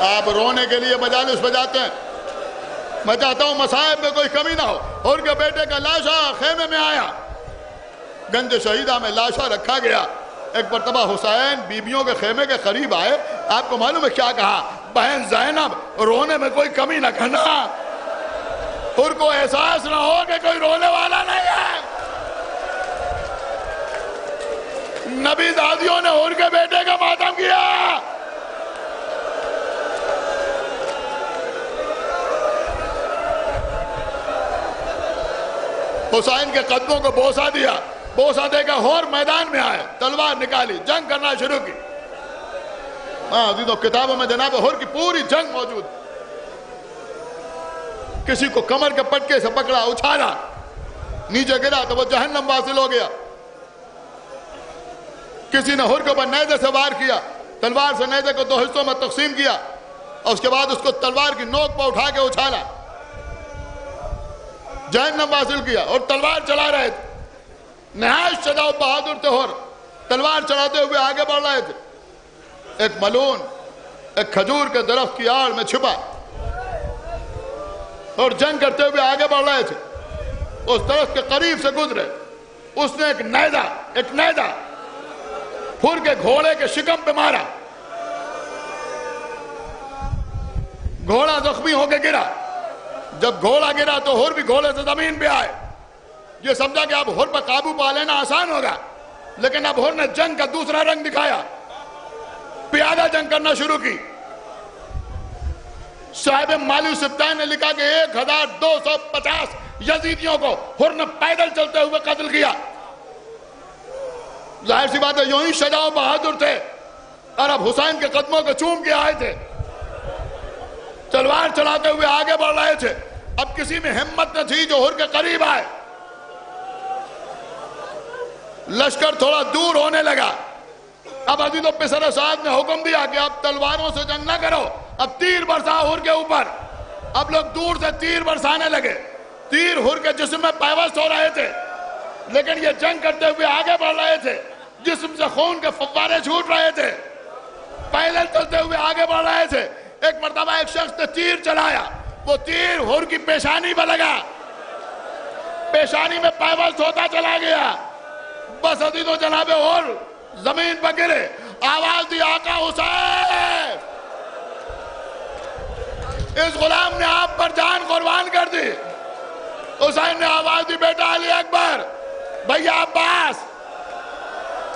آپ رونے کے لیے مجالس بجاتے ہیں. میں چاہتا ہوں مصائب میں کوئی کمی نہ ہو. حر کے بیٹے کا لاشا خیمے میں آیا. گنج شہیدہ میں لاشا رکھا گیا. ایک مرتبہ حسین بیبیوں کے خیمے کے قریب آئے. آپ کو معلوم ہے کیا کہا, بہن زینب رونے میں کوئی کمی نہ کرنا. حر کو احساس نہ ہو کہ کوئی رونے والا نہیں ہے. نبی زادیوں نے حر کے بیٹے کا ماتم کیا. حسین کے قدموں کو بوسہ دیا. بوسہ دے کر حر میدان میں آئے, تلوار نکالی, جنگ کرنا شروع کی. ہاں عزیزو کتابوں میں جناب حر کی پوری جنگ موجود. کسی کو کمر کے پٹکے سے پکڑا, اچھالا, نیچے گرا تو وہ جہنم واصل ہو گیا. کسی نے حر کے اوپر نیزے سے وار کیا, تلوار سے نیزے کو 2 حصوں میں تقسیم کیا, اور اس کے بعد اس کو تلوار کی نوک پر اٹھا کے اچھالا, جہنم واصل کیا, اور تلوار چلا رہے تھے. نہایت شجاع و بہادر تھے حر, تلوار چلاتے ہوئے آگے بڑھ رہے تھے. ایک ملون ایک کھجور کے درخت کی آڑ میں چھپا اور جنگ کرتے ہوئے آگے بڑھ رہے تھے. اس درخت کے قریب سے گزرے. اس نے ایک نیزہ حر کے گھوڑے کے شکم پہ مارا. گھوڑا زخمی ہو کے گرا. جب گھوڑا گرا تو حر بھی گھوڑے سے زمین پہ آئے. یہ سمجھا کہ اب حر پر قابو پا لینا آسان ہوگا, لیکن اب حر نے جنگ کا دوسرا رنگ دکھایا. پیادہ جنگ کرنا شروع کی. صاحب مالی سبتین نے لکھا کہ 1250 یزیدیوں کو حر نے پیدل چلتے ہوئے قتل کیا. ظاہر سی بات ہے یوں ہی شجاع و بہادر تھے, اور اب حسین کے قدموں کو چوم کے آئے تھے. تلوار چلاتے ہوئے آگے بڑھ رہے تھے. اب کسی میں ہمت نہ تھی جو حر کے قریب آئے. لشکر تھوڑا دور ہونے لگا. اب عزیزو پسر سعد نے حکم دیا کہ اب تلواروں سے جنگ نہ کرو, اب تیر برسا حر کے اوپر. اب لوگ دور سے تیر برسانے لگے. تیر حر کے جسم میں پیوست ہو رہے تھے, لیکن یہ جنگ کرتے ہوئے آگے بڑھ رہے تھے. جسم سے خون کے فوارے چھوٹ رہے تھے. پیدل چلتے ہوئے آگے بڑھ رہے تھے. ایک مرتبہ ایک شخص نے تیر چلایا, وہ تیر حر کی پیشانی پر لگا، پیشانی میں پیوست ہوتا چلا گیا، بس ابھی تو جناب حر زمین پر گرے، آواز دی آقا حسین، اس غلام نے آپ پر جان قربان کر دی۔ حسین نے آواز دی بیٹا علی اکبر، بھیا عباس،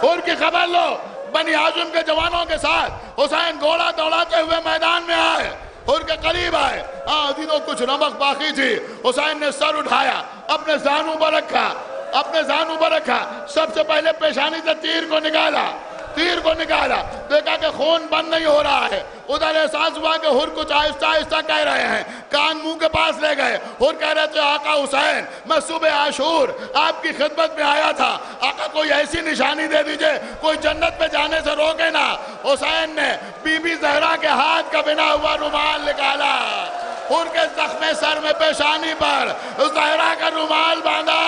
حر کی خبر لو۔ بنی ہاشم کے جوانوں کے ساتھ حسین گھوڑا دوڑاتے ہوئے میدان میں آئے، حر کے قریب آئے، ابھی تو کچھ رمق باقی تھی۔ حسین نے سر اٹھایا، اپنے زانوں پر رکھا، سب سے پہلے پیشانی سے تیر کو نکالا، دیکھا کہ خون بند نہیں ہو رہا ہے۔ ادھر احساس ہوا کہ حر کچھ آہستہ آہستہ کہہ رہے ہیں، کان منہ کے پاس لے گئے، حر کہہ رہے تھے آقا حسین میں صبح عاشور آپ کی خدمت میں آیا تھا، آقا کوئی ایسی نشانی دے دیجئے کوئی جنت پہ جانے سے روکے نا۔ حسین نے بی بی زہرا کے ہاتھ کا بنا ہوا رومال نکالا، حر کے زخم سر میں پیشانی پر زہرا کا رومال باندھا،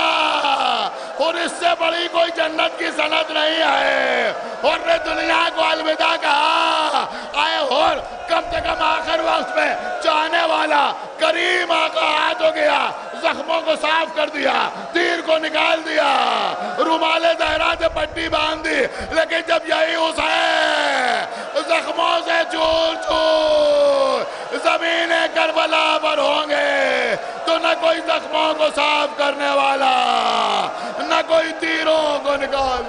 اور اس سے بڑی کوئی جنت کی سند نہیں ہے۔ حر نے دنیا کو الوداع کہا، آئے حر کم سے کم آخر وقت میں چاہنے والا کریم آقا آ تو گیا، زخموں کو صاف کر دیا، تیر کو نکال دیا، رومال زہرا سے پٹی باندھ دی، لیکن جب یہی حسین زخموں سے چور چور زمین کربلا پر ہوں گے تو نہ کوئی زخموں کو صاف کرنے والا، نہ کوئی تیروں کو نکال